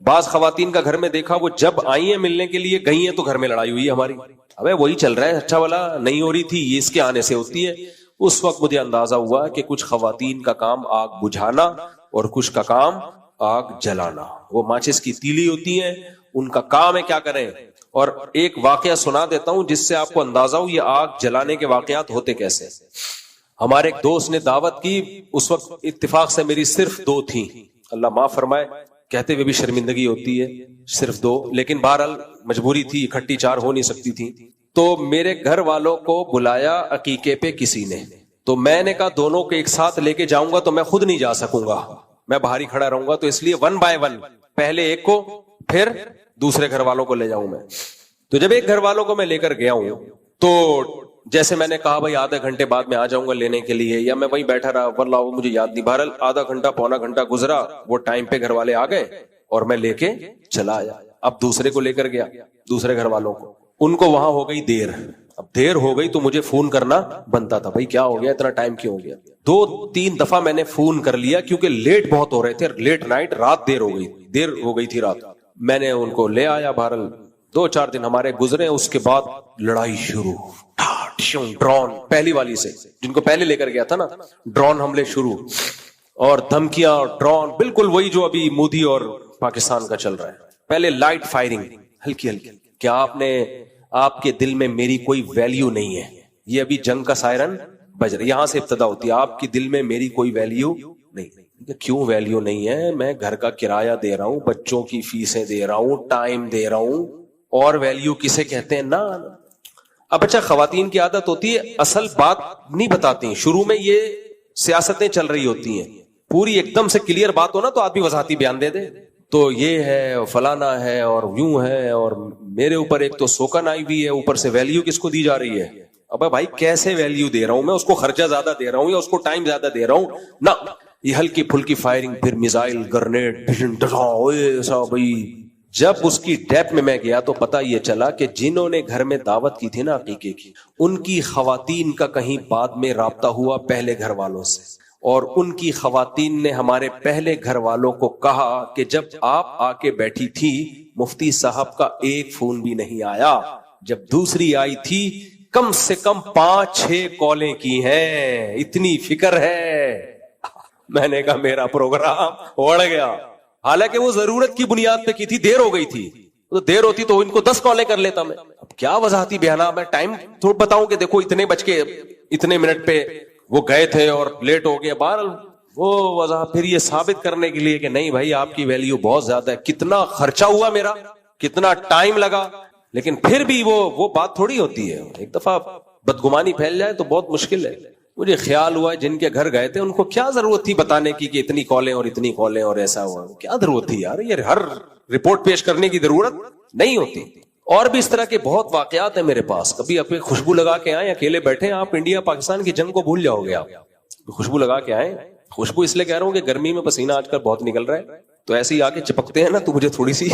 بعض خواتین کا گھر میں دیکھا وہ جب آئی ہیں ملنے کے لیے گئی ہیں تو گھر میں لڑائی ہوئی ہے ہماری. ابے وہی چل رہا ہے, اچھا والا نہیں ہو رہی تھی, یہ اس کے آنے سے ہوتی ہے. اس وقت مجھے اندازہ ہوا کہ کچھ خواتین کا کام آگ بجھانا اور کچھ کا کام آگ جلانا. وہ ماچس کی تیلی ہوتی ہیں, ان کا کام ہے کیا کریں. اور ایک واقعہ سنا دیتا ہوں جس سے آپ کو اندازہ ہو یہ آگ جلانے کے واقعات ہوتے کیسے. ہمارے ایک دوست نے دعوت کی, اس وقت اتفاق سے میری صرف 2 تھیں, اللہ معاف فرمائے, کہتے ہوئے بھی شرمندگی ہوتی ہے, صرف 2, لیکن بہرحال مجبوری تھی, اکٹھی 4 ہو نہیں سکتی تھی. تو میرے گھر والوں کو بلایا عقیقے پہ کسی نے, تو میں نے کہا دونوں کو ایک ساتھ لے کے جاؤں گا تو میں خود نہیں جا سکوں گا, میں باہر ہی کھڑا رہوں گا, تو اس لیے 1 by 1 پہلے ایک کو پھر دوسرے گھر والوں کو لے جاؤں میں. تو جب ایک گھر والوں کو میں لے کر گیا ہوں تو جیسے میں نے کہا بھائی آدھے گھنٹے بعد میں آ جاؤں گا لینے کے لیے, یا میں وہیں بیٹھا رہا, واللہ وہ مجھے یاد نہیں, بہرحال آدھا گھنٹہ پونا گھنٹہ گزرا, وہ ٹائم پہ گھر والے آ گئے اور میں لے کے چلا آیا. اب دوسرے کو لے کر گیا, دوسرے گھر والوں کو, ان کو وہاں ہو گئی دیر. اب دیر ہو گئی تو مجھے فون کرنا بنتا تھا, بھائی کیا ہو گیا, اتنا ٹائم کیوں ہو گیا. 2-3 دفعہ میں نے فون کر لیا کیونکہ لیٹ بہت ہو رہے تھے, لیٹ نائٹ, رات دیر ہو گئی تھی رات. میں نے ان کو لے آیا, بہرحال 2-4 دن ہمارے گزرے. اس کے بعد لڑائی شروع, ڈرون پہلی والی سے, جن کو پہلے لے کر گیا تھا نا, ڈرون حملے شروع اور دھمکیاں, ڈرون بالکل وہی جو ابھی مودی اور پاکستان کا چل رہا ہے. پہلے لائٹ فائرنگ ہلکی ہلکی, کیا آپ کے دل میں میری کوئی ویلیو نہیں ہے, یہ ابھی جنگ کا سائرن بج رہا, یہاں سے ابتدا ہوتی ہے, آپ کے دل میں میری کوئی ویلیو نہیں. کیوں ویلیو نہیں ہے, میں گھر کا کرایہ دے رہا ہوں, بچوں کی فیسیں دے رہا ہوں, ٹائم دے رہا ہوں, اور ویلیو کسے کہتے ہیں نا. اب اچھا خواتین کی عادت ہوتی ہے اصل بات نہیں بتاتی, شروع میں یہ سیاستیں چل رہی ہوتی ہیں, پوری ایک دم سے کلیئر بات ہو نا تو آدمی وضاحتی بیان دے دے, تو یہ ہے فلانا ہے اور یوں ہے, اور میرے اوپر ایک تو سوکن آئی ہوئی ہے, اوپر سے ویلیو کس کو دی جا رہی ہے. ابے بھائی کیسے ویلیو دے رہا ہوں میں, اس کو خرچہ زیادہ دے رہا ہوں یا اس کو ٹائم زیادہ دے رہا ہوں نا. یہ ہلکی پھلکی فائرنگ, پھر میزائل, گرنیڈ, ایسا بھائی. جب اس کی ڈیپ میں گیا تو پتہ یہ چلا کہ جنہوں نے گھر میں دعوت کی تھی نا عقیقے کی, ان کی خواتین کا کہیں بعد میں رابطہ ہوا پہلے گھر والوں سے, اور ان کی خواتین نے ہمارے پہلے گھر والوں کو کہا کہ جب آپ آ کے بیٹھی تھی مفتی صاحب کا ایک فون بھی نہیں آیا, جب دوسری آئی تھی کم سے کم 5-6 کالیں کی ہیں, اتنی فکر ہے. میں نے کہا میرا پروگرام اڑ گیا, حالانکہ وہ ضرورت کی بنیاد پہ کی تھی, دیر ہو گئی تھی, تو دیر ہوتی تو ان کو 10 کالیں کر لیتا میں. اب کیا وضاحتی بیان, میں ٹائم تھوڑا بتاؤں کہ دیکھو اتنے بج کے اتنے منٹ پہ وہ گئے تھے اور لیٹ ہو گیا, بہرحال وہ وضاحت پھر یہ ثابت کرنے کے لیے کہ نہیں بھائی آپ کی ویلیو بہت زیادہ ہے, کتنا خرچہ ہوا میرا, کتنا ٹائم لگا. لیکن پھر بھی وہ بات تھوڑی ہوتی ہے, ایک دفعہ بدگمانی پھیل جائے تو بہت مشکل ہے. مجھے خیال ہوا جن کے گھر گئے تھے ان کو کیا ضرورت تھی بتانے کی کہ اتنی کالیں اور اتنی کالیں اور ایسا ہوا, کیا ضرورت تھی یار, یہ ہر رپورٹ پیش کرنے کی ضرورت نہیں ہوتی. اور بھی اس طرح کے بہت واقعات ہیں میرے پاس. کبھی اپنے خوشبو لگا کے آئیں, اکیلے بیٹھے آپ انڈیا پاکستان کی جنگ کو بھول جاؤ گے, آپ خوشبو لگا کے آئیں. خوشبو اس لیے کہہ رہا ہوں کہ گرمی میں پسینہ آج کل بہت نکل رہا ہے, تو ایسے ہی آ کے چپکتے ہیں نا تو مجھے تھوڑی سی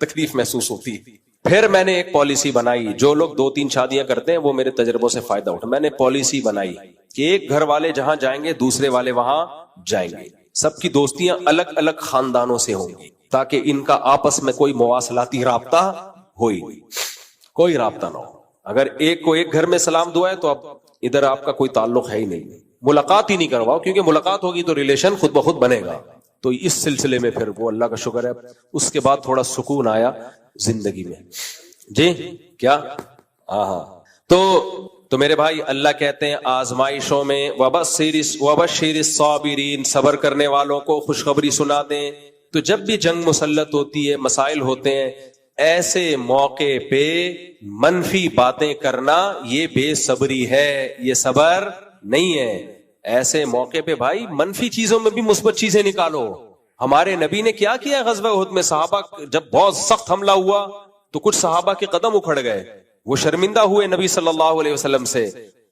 تکلیف محسوس ہوتی ہے. پھر میں نے ایک پالیسی بنائی, جو لوگ 2-3 شادیاں کرتے ہیں وہ میرے تجربوں سے فائدہ اٹھا. میں نے پالیسی بنائی کہ ایک گھر والے جہاں جائیں گے دوسرے والے وہاں جائیں گے, سب کی دوستیاں الگ الگ خاندانوں سے ہوں گی تاکہ ان کا آپس میں کوئی مواصلاتی رابطہ ہوئی, کوئی رابطہ نہ ہو. اگر ایک کو ایک گھر میں سلام دعا ہے تو اب ادھر آپ کا کوئی تعلق ہے ہی نہیں, ملاقات ہی نہیں کرواؤ, کیونکہ ملاقات ہوگی تو ریلیشن خود بخود بنے گا. تو اس سلسلے میں پھر وہ اللہ کا شکر ہے اس کے بعد تھوڑا سکون آیا زندگی میں. جی کیا ہاں تو میرے بھائی اللہ کہتے ہیں آزمائشوں میں وبشر الصابرین, صبر کرنے والوں کو خوشخبری سنا دیں. تو جب بھی جنگ مسلط ہوتی ہے, مسائل ہوتے ہیں, ایسے موقع پہ منفی باتیں کرنا یہ بے صبری ہے, یہ صبر نہیں ہے. ایسے موقع پہ بھائی منفی چیزوں میں بھی مثبت چیزیں نکالو. ہمارے نبی نے کیا کیا غزوہ احد میں, صحابہ جب بہت سخت حملہ ہوا تو کچھ صحابہ کے قدم اکھڑ گئے, وہ شرمندہ ہوئے نبی صلی اللہ علیہ وسلم سے,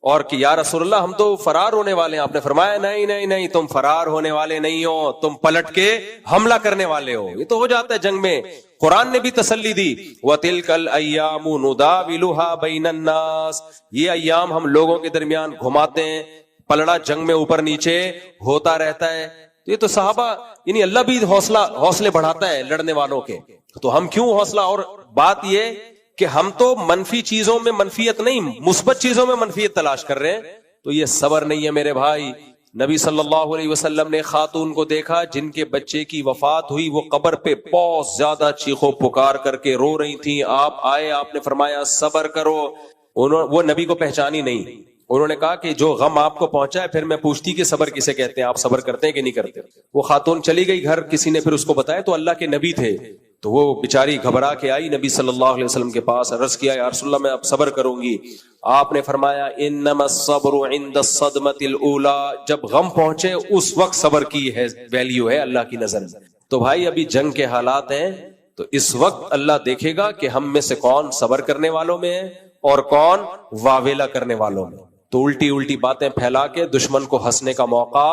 اور کہ یا رسول اللہ ہم تو فرار ہونے والے ہیں. آپ نے فرمایا نہیں نہیں نہیں, تم فرار ہونے والے نہیں ہو, تم پلٹ کے حملہ کرنے والے ہو. یہ تو ہو جاتا ہے جنگ میں. قرآن نے بھی تسلی دی, وَتِلْكَ الْأَيَّامُ نُدَاوِلُهَا بَيْنَ النَّاسِ, یہ ایام ہم لوگوں کے درمیان گھماتے ہیں, پلڑا جنگ میں اوپر نیچے ہوتا رہتا ہے. تو یہ تو صحابہ یعنی اللہ بھی حوصلے بڑھاتا ہے لڑنے والوں کے، تو ہم کیوں حوصلہ؟ اور بات یہ کہ ہم تو منفی چیزوں میں منفیت نہیں، مثبت چیزوں میں منفیت تلاش کر رہے ہیں، تو یہ صبر نہیں ہے میرے بھائی۔ نبی صلی اللہ علیہ وسلم نے خاتون کو دیکھا جن کے بچے کی وفات ہوئی، وہ قبر پہ بہت زیادہ چیخو پکار کر کے رو رہی تھیں، آپ آئے، آپ نے فرمایا صبر کرو۔ وہ نبی کو پہچانی نہیں، انہوں نے کہا کہ جو غم آپ کو پہنچا ہے، پھر میں پوچھتی کہ صبر کسے کہتے ہیں، آپ صبر کرتے ہیں کہ نہیں کرتے؟ وہ خاتون چلی گئی گھر، کسی نے پھر اس کو بتایا تو اللہ کے نبی تھے، تو وہ بیچاری گھبرا کے آئی نبی صلی اللہ علیہ وسلم کے پاس، عرض کیا یا رسول اللہ میں اب صبر کروں گی۔ آپ نے فرمایا انما الصبر عند الصدمۃ الاولى، جب غم پہنچے اس وقت صبر کی ہے ویلیو ہے اللہ کی نظر میں۔ تو بھائی ابھی جنگ کے حالات ہیں، تو اس وقت اللہ دیکھے گا کہ ہم میں سے کون صبر کرنے والوں میں ہے اور کون واویلا کرنے والوں میں۔ تو الٹی الٹی باتیں پھیلا کے دشمن کو ہنسنے کا موقع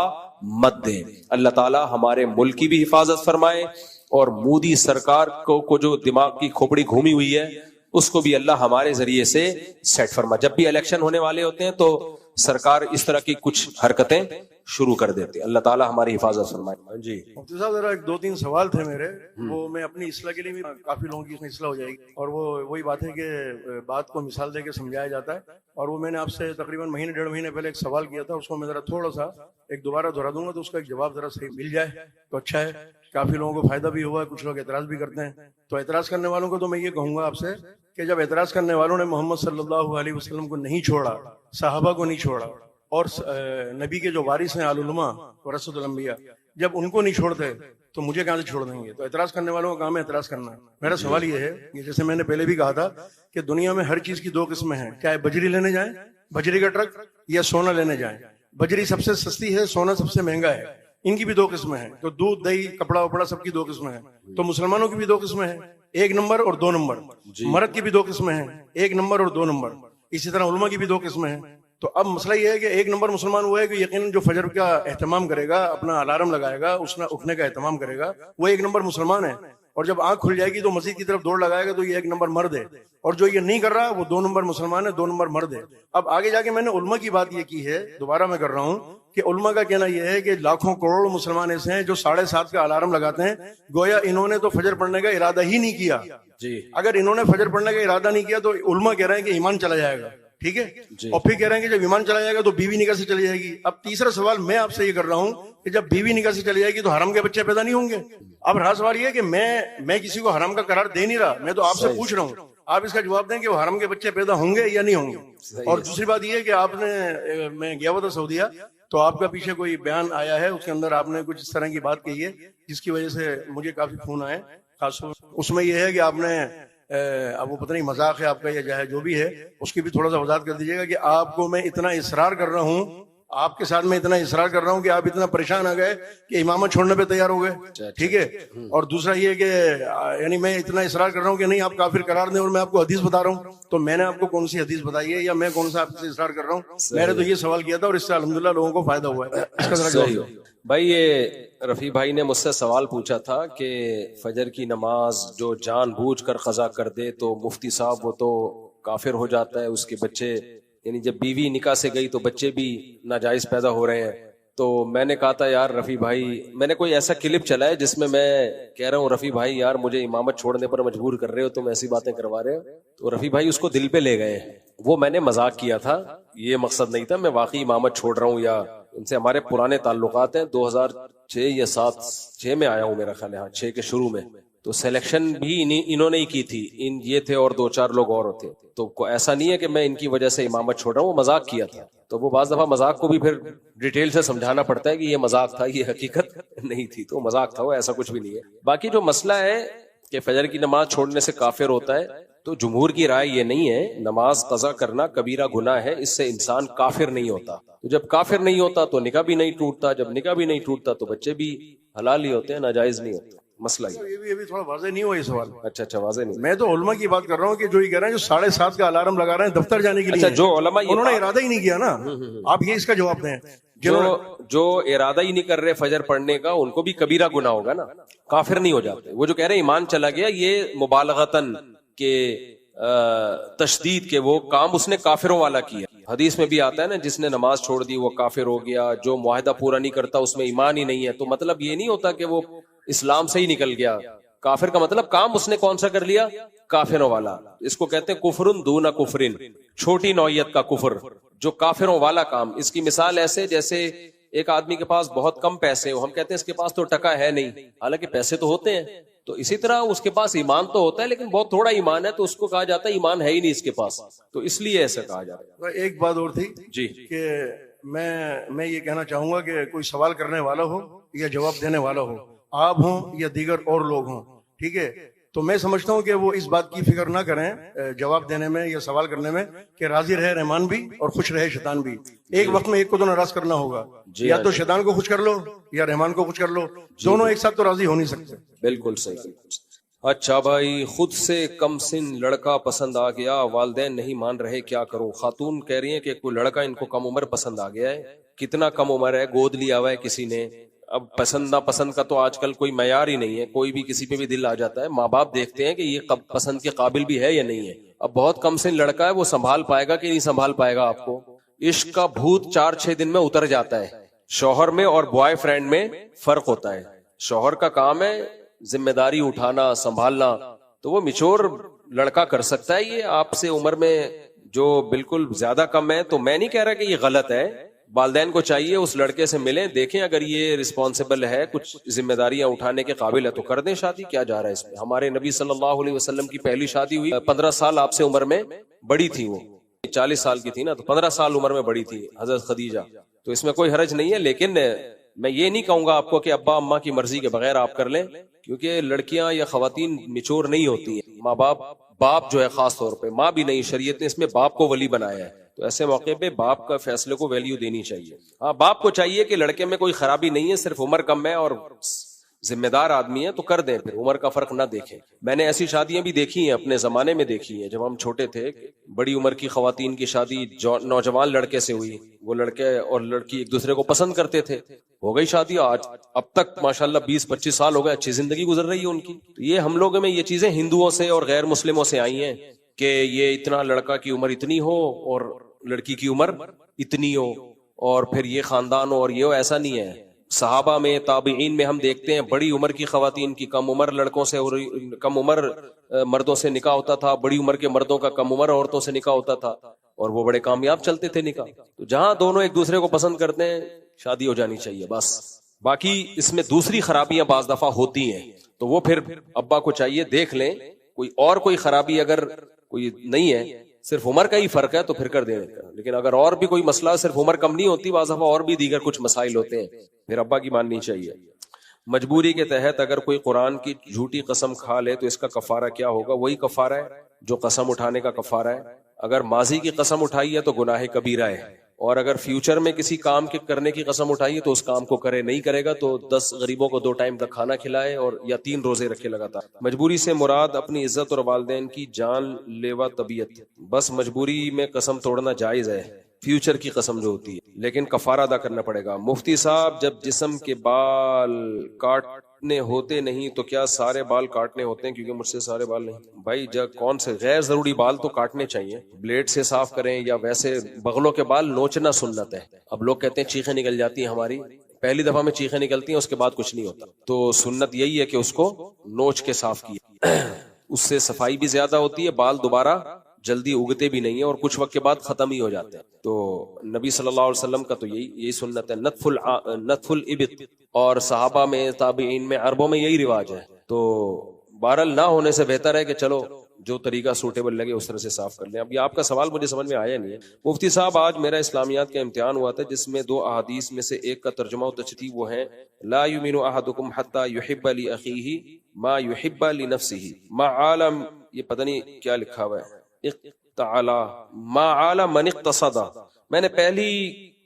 مت دیں۔ اللہ تعالی ہمارے ملک کی بھی حفاظت فرمائے، اور مودی سرکار کو جو دماغ کی کھوپڑی گھومی ہوئی ہے اس کو بھی اللہ ہمارے ذریعے سے سیٹ فرما۔ جب بھی الیکشن ہونے والے ہوتے ہیں تو سرکار اس طرح کی کچھ حرکتیں شروع کر دیتے ہیں۔ اللہ تعالی ہماری حفاظت فرمائے۔ جی مفتی صاحب ذرا ایک دو تین سوال تھے میرے، وہ میں اپنی اصلاح کے لیے بھی، کافی لوگوں کی اس میں اصلاح ہو جائے گی، اور وہ وہی بات ہے کہ بات کو مثال دے کے سمجھایا جاتا ہے، اور وہ میں نے آپ سے تقریباً مہینے ڈیڑھ مہینے پہلے ایک سوال کیا تھا، اس کو میں ذرا تھوڑا سا ایک دوبارہ دہرا دوں گا تو اس کا ایک جواب ذرا صحیح مل جائے تو اچھا ہے۔ کافی لوگوں کو فائدہ بھی ہوا ہے، کچھ لوگ اعتراض بھی کرتے ہیں، تو اعتراض کرنے والوں کو تو میں یہ کہوں گا آپ سے کہ جب اعتراض کرنے والوں نے محمد صلی اللہ علیہ وسلم کو نہیں چھوڑا، صحابہ کو نہیں چھوڑا، اور نبی کے جو وارث ہیں علماء ورثۃ الانبیاء، جب ان کو نہیں چھوڑتے تو مجھے کہاں سے چھوڑ دیں گے؟ تو اعتراض کرنے والوں کا کام ہے اعتراض کرنا۔ میرا سوال یہ ہے کہ جیسے میں نے پہلے بھی کہا تھا کہ دنیا میں ہر چیز کی دو قسمیں ہیں، چاہے بجری لینے جائیں، بجری کا ٹرک، یا سونا لینے جائیں۔ بجری سب سے سستی ہے، سونا سب سے مہنگا ہے، ان کی بھی دو قسمیں ہیں۔ تو دودھ دہی کپڑا وپڑا سب کی دو قسمیں ہیں، تو مسلمانوں کی بھی دو قسمیں ہیں، ایک نمبر اور دو نمبر۔ مرد کی بھی دو قسمیں ہیں، ایک نمبر اور دو نمبر۔ اسی طرح علماء کی بھی دو قسمیں ہیں۔ تو اب مسئلہ یہ ہے کہ ایک نمبر مسلمان وہ ہے کہ یقیناً جو فجر کا اہتمام کرے گا، اپنا الارم لگائے گا، اس نے اٹھنے کا اہتمام کرے گا، وہ ایک نمبر مسلمان ہے، اور جب آنکھ کھل جائے گی تو مسجد کی طرف دوڑ لگائے گا تو یہ ایک نمبر مرد ہے، اور جو یہ نہیں کر رہا وہ دو نمبر مسلمان ہے، دو نمبر مرد ہے۔ اب آگے جا کے میں نے علماء کی بات یہ کی ہے، دوبارہ میں کر رہا ہوں کہ علماء کا کہنا یہ ہے کہ لاکھوں کروڑ مسلمان ایسے ہیں جو 7:30 کا الارم لگاتے ہیں، گویا انہوں نے تو فجر پڑھنے کا ارادہ ہی نہیں کیا۔ جی اگر انہوں نے فجر پڑھنے کا ارادہ نہیں کیا تو علماء کہہ رہے ہیں کہ ایمان چلا جائے گا، ٹھیک ہے، اور پھر کہہ رہے ہیں کہ جب ایمان چلا جائے گا تو بیوی نکاح سے چلی جائے گی۔ اب تیسرا سوال میں آپ سے یہ کر رہا ہوں کہ جب بیوی نکاح سے چلی جائے گی تو حرام کے بچے پیدا نہیں ہوں گے؟ اب رہا سوال یہ ہے کہ میں کسی کو حرام کا قرار دے نہیں رہا، میں تو آپ سے پوچھ رہا ہوں، آپ اس کا جواب دیں کہ وہ حرام کے بچے پیدا ہوں گے یا نہیں ہوں گے۔ اور دوسری بات یہ ہے کہ آپ نے، میں گیا ہوا تھا سعودیہ، تو آپ کا پیچھے کوئی بیان آیا ہے، اس کے اندر آپ نے کچھ اس طرح کی بات کہی ہے جس کی وجہ سے مجھے کافی فون آئے، خاص طور اس میں یہ ہے کہ آپ نے، اب وہ پتہ نہیں مذاق ہے آپ کا یا جو بھی ہے، اس کی بھی تھوڑا سا وضاحت کر دیجیے گا کہ آپ کو میں اتنا اصرار کر رہا ہوں، آپ کے ساتھ میں اتنا اصرار کر رہا ہوں کہ آپ اتنا پریشان آ گئے کہ امامت چھوڑنے پہ تیار ہو گئے، ٹھیک ہے۔ اور دوسرا یہ کہ یعنی میں اتنا اصرار کر رہا ہوں کہ نہیں آپ کافر قرار دیں، اور میں آپ کو حدیث بتا رہا ہوں، تو میں نے آپ کو کون سی حدیث بتائی ہے یا میں کون سا آپ سے اصرار کر رہا ہوں؟ میں نے تو یہ سوال کیا تھا اور اس سے الحمدللہ لوگوں کو فائدہ ہوا ہے، اس کا ذرا جواب۔ بھائی یہ رفیع بھائی نے مجھ سے سوال پوچھا تھا کہ فجر کی نماز جو جان بوجھ کر قضا کر دے تو مفتی صاحب وہ تو کافر ہو جاتا ہے، اس کے بچے، یعنی جب بیوی نکاح سے گئی تو بچے بھی ناجائز پیدا ہو رہے ہیں۔ تو میں نے کہا تھا یار رفیع بھائی، میں نے کوئی ایسا کلپ چلایا جس میں میں کہہ رہا ہوں رفیع بھائی یار مجھے امامت چھوڑنے پر مجبور کر رہے ہو، تم ایسی باتیں کروا رہے ہو، تو رفیع بھائی اس کو دل پہ لے گئے۔ وہ میں نے مذاق کیا تھا، یہ مقصد نہیں تھا میں واقعی امامت چھوڑ رہا ہوں، یا ان سے ہمارے پرانے تعلقات ہیں، 2006 یا 6 میں آیا ہوں میرا خیال ہے، ہاں 6 کے شروع میں، تو سلیکشن بھی انہوں نے ہی کی تھی، یہ تھے اور 2-4 لوگ اور تھے، تو ایسا نہیں ہے کہ میں ان کی وجہ سے امامت چھوڑ رہا ہوں، وہ مذاق کیا تھا۔ تو وہ بعض دفعہ مذاق کو بھی پھر ڈیٹیل سے سمجھانا پڑتا ہے کہ یہ مذاق تھا، یہ حقیقت نہیں تھی، تو مذاق تھا وہ، ایسا کچھ بھی نہیں ہے۔ باقی جو مسئلہ ہے کہ فجر کی نماز چھوڑنے سے کافر ہوتا ہے، تو جمہور کی رائے یہ نہیں ہے، نماز قضا کرنا کبیرہ گناہ ہے، اس سے انسان کافر نہیں ہوتا، تو جب کافر نہیں ہوتا تو نکاح بھی نہیں ٹوٹتا، جب نکاح بھی نہیں ٹوٹتا تو بچے بھی حلال ہی ہوتے ہیں، ناجائز نہیں ہوتے۔ مسئلہ یہ بھی تھوڑا واضح نہیں ہوا یہ سوال۔ اچھا واضح نہیں، میں تو علماء کی بات کر رہا ہوں کہ جو یہ کہہ رہے ہیں جو 7:30 کا الارم لگا رہے ہیں دفتر جانے کے لیے، جو علماء انہوں نے ارادہ ہی نہیں کیا نا، آپ یہ اس کا جواب دیں۔ جو ارادہ ہی نہیں کر رہے فجر پڑھنے کا، ان کو بھی کبیرہ گناہ ہوگا نا، کافر نہیں ہو جاتے۔ وہ جو کہہ رہے ہیں ایمان چلا گیا، یہ مبالغتاً کے تشدید کے وہ کام اس نے کافروں والا کیا۔ حدیث میں بھی آتا ہے نا جس نے نماز چھوڑ دی وہ کافر ہو گیا, جو معاہدہ پورا نہیں کرتا اس میں ایمان ہی نہیں ہے. تو مطلب یہ نہیں ہوتا کہ وہ اسلام سے ہی نکل گیا. کافر کا مطلب کام اس نے کون سا کر لیا؟ کافروں والا. اس کو کہتے ہیں کفرن دون کفرن, چھوٹی نوعیت کا کفر جو کافروں والا کام. اس کی مثال ایسے جیسے ایک آدمی کے پاس بہت کم پیسے ہو, ہم کہتے ہیں اس کے پاس تو ٹکا ہے نہیں, حالانکہ پیسے تو ہوتے ہیں. تو اسی طرح اس کے پاس ایمان تو ہوتا ہے لیکن بہت تھوڑا ایمان ہے, تو اس کو کہا جاتا ہے ایمان ہے ہی نہیں اس کے پاس, تو اس لیے ایسا کہا جاتا ہے. ایک بات اور تھی جی کہ میں یہ کہنا چاہوں گا کہ کوئی سوال کرنے والا ہو یا جواب دینے والا ہو, آپ ہوں یا دیگر اور لوگ ہوں, ٹھیک ہے, تو میں سمجھتا ہوں کہ وہ اس بات کی فکر نہ کریں جواب دینے میں یا سوال کرنے میں کہ راضی رہے رحمان بھی اور خوش رہے شیطان بھی. ایک وقت میں ایک کو تو ناراض کرنا ہوگا, یا تو شیطان کو خوش کر لو یا رحمان کو خوش کر لو, دونوں ایک ساتھ تو راضی ہو نہیں سکتے. بالکل صحیح. اچھا بھائی, خود سے کم سن لڑکا پسند آ گیا, والدین نہیں مان رہے, کیا کروں؟ خاتون کہہ رہی ہیں کہ کوئی لڑکا ان کو کم عمر پسند آ گیا ہے. کتنا کم عمر ہے؟ گود لیا ہوا ہے کسی نے. اب پسند نہ پسند کا تو آج کل کوئی معیار ہی نہیں ہے, کوئی بھی کسی پہ بھی دل آ جاتا ہے. ماں باپ دیکھتے ہیں کہ یہ پسند کے قابل بھی ہے یا نہیں ہے. اب بہت کم سن لڑکا ہے, وہ سنبھال پائے گا کہ نہیں سنبھال پائے گا آپ کو؟ عشق کا بھوت 4-6 دن میں اتر جاتا ہے. شوہر میں اور بوائے فرینڈ میں فرق ہوتا ہے. شوہر کا کام ہے ذمہ داری اٹھانا, سنبھالنا, تو وہ میچور لڑکا کر سکتا ہے. یہ آپ سے عمر میں جو بالکل زیادہ کم ہے, تو میں نہیں کہہ رہا کہ یہ غلط ہے. والدین کو چاہیے اس لڑکے سے ملیں, دیکھیں اگر یہ رسپانسبل ہے, کچھ ذمہ داریاں اٹھانے کے قابل ہے تو کر دیں شادی. کیا جا رہا ہے اس میں؟ ہمارے نبی صلی اللہ علیہ وسلم کی پہلی شادی ہوئی, 15 سال آپ سے عمر میں بڑی تھی, وہ 40 سال کی تھی نا, تو 15 سال عمر میں بڑی تھی حضرت خدیجہ. تو اس میں کوئی حرج نہیں ہے, لیکن میں یہ نہیں کہوں گا آپ کو کہ ابا اماں کی مرضی کے بغیر آپ کر لیں, کیونکہ لڑکیاں یا خواتین میچور نہیں ہوتی ہیں. ماں باپ جو ہے, خاص طور پہ ماں بھی نہیں, شریعت نے اس میں باپ کو ولی بنایا ہے, تو ایسے موقع پہ باپ کا فیصلے کو ویلیو دینی چاہیے. ہاں, باپ کو چاہیے کہ لڑکے میں کوئی خرابی نہیں ہے, صرف عمر کم ہے اور ذمہ دار آدمی ہے تو کر دیں, پھر عمر کا فرق نہ دیکھیں. میں نے ایسی شادیاں بھی دیکھی ہیں, اپنے زمانے میں دیکھی ہیں, جب ہم چھوٹے تھے. بڑی عمر کی خواتین کی شادی نوجوان لڑکے سے ہوئی, وہ لڑکے اور لڑکی ایک دوسرے کو پسند کرتے تھے, ہو گئی شادی. آج اب تک ماشاءاللہ 20-25 سال ہو گئے, اچھی زندگی گزر رہی ہے ان کی. تو یہ ہم لوگوں میں یہ چیزیں ہندوؤں سے اور غیر مسلموں سے آئی ہیں کہ یہ اتنا لڑکا کی عمر اتنی ہو اور لڑکی کی عمر اتنی ہو, اور پھر یہ خاندان ہو, اور یہ ایسا نہیں ہے. صحابہ میں, تابعین میں ہم دیکھتے ہیں بڑی عمر کی خواتین کی کم عمر لڑکوں سے, کم عمر مردوں سے نکاح ہوتا تھا, بڑی عمر کے مردوں کا کم عمر عورتوں سے نکاح ہوتا تھا, اور وہ بڑے کامیاب چلتے تھے نکاح. تو جہاں دونوں ایک دوسرے کو پسند کرتے ہیں شادی ہو جانی چاہیے بس. باقی اس میں دوسری خرابیاں بعض دفعہ ہوتی ہیں, تو وہ پھر ابا کو چاہیے دیکھ لیں, کوئی خرابی اگر کوئی نہیں ہے, صرف عمر کا ہی فرق ہے تو پھر کر دیں. لیکن اگر اور بھی کوئی مسئلہ, صرف عمر کم نہیں ہوتی, بعض دفعہ اور بھی دیگر کچھ مسائل ہوتے ہیں, پھر ابا کی ماننی چاہیے. مجبوری کے تحت اگر کوئی قرآن کی جھوٹی قسم کھا لے تو اس کا کفارہ کیا ہوگا؟ وہی کفارہ ہے جو قسم اٹھانے کا کفارہ ہے. اگر ماضی کی قسم اٹھائی ہے تو گناہ کبیرہ ہے, اور اگر فیوچر میں کسی کام کے کرنے کی قسم اٹھائی ہے تو اس کام کو کرے. نہیں کرے گا تو 10 غریبوں کو 2 ٹائم کا کھانا کھلائے, اور یا 3 روزے رکھے لگاتار. مجبوری سے مراد اپنی عزت اور والدین کی جان لیوا طبیعت. بس مجبوری میں قسم توڑنا جائز ہے, فیوچر کی قسم جو ہوتی ہے, لیکن کفارہ ادا کرنا پڑے گا. مفتی صاحب, جب جسم کے بال کاٹنے ہوتے نہیں تو کیا سارے بال کاٹنے ہوتے ہیں؟ کیونکہ مجھ سے سارے بال نہیں. بھائی جب کون سے غیر ضروری بال تو کاٹنے چاہیے, بلیڈ سے صاف کریں, یا ویسے بغلوں کے بال نوچنا سنت ہے. اب لوگ کہتے ہیں چیخیں نکل جاتی ہیں ہماری, پہلی دفعہ میں چیخیں نکلتی ہیں, اس کے بعد کچھ نہیں ہوتا. تو سنت یہی ہے کہ اس کو نوچ کے صاف کیا, اس سے صفائی بھی زیادہ ہوتی ہے, بال دوبارہ جلدی اگتے بھی نہیں ہیں, اور کچھ وقت کے بعد ختم ہی ہو جاتے ہیں. تو نبی صلی اللہ علیہ وسلم کا تو یہی سنت ہے, نتف الابط, اور صحابہ میں, تابعین میں, عربوں میں یہی رواج ہے. تو بہرحال نہ ہونے سے بہتر ہے کہ چلو جو طریقہ سوٹیبل لگے اس طرح سے صاف کر لیں. اب یہ آپ کا سوال مجھے سمجھ میں آیا نہیں ہے. مفتی صاحب, آج میرا اسلامیات کا امتحان ہوا تھا جس میں 2 احادیث میں سے ایک کا ترجمہ و تشریح وہ ہیں, لا یؤمن احدکم حتی یحب لاخیہ ما یحب لنفسہ, ما عالم, یہ پتہ نہیں کیا لکھا ہوا ہے, تعالی ما عالم من اقتصد. میں نے پہلی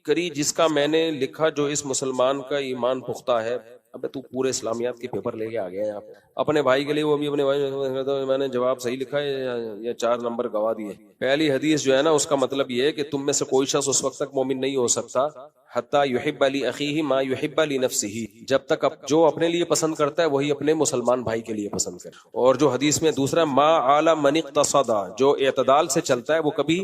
کری جس کا میں نے لکھا جو اس مسلمان کا ایمان پختہ ہے. ابے تو پورے اسلامیات کے پیپر لے کے آ گیا ہے, آپ اپنے بھائی کے لیے, وہ بھی اپنے بھائی, میں نے جواب صحیح لکھا ہے یا 4 نمبر گوا دیے. پہلی حدیث جو ہے نا, اس کا مطلب یہ ہے کہ تم میں سے کوئی شخص اس وقت تک مومن نہیں ہو سکتا حتی یحب لاخیہ ما یحب لنفسہ, جب تک جو اپنے لیے پسند کرتا ہے وہی اپنے مسلمان بھائی کے لیے پسند کرے. اور جو حدیث میں دوسرا ما علی من اقتصد, جو اعتدال سے چلتا ہے وہ کبھی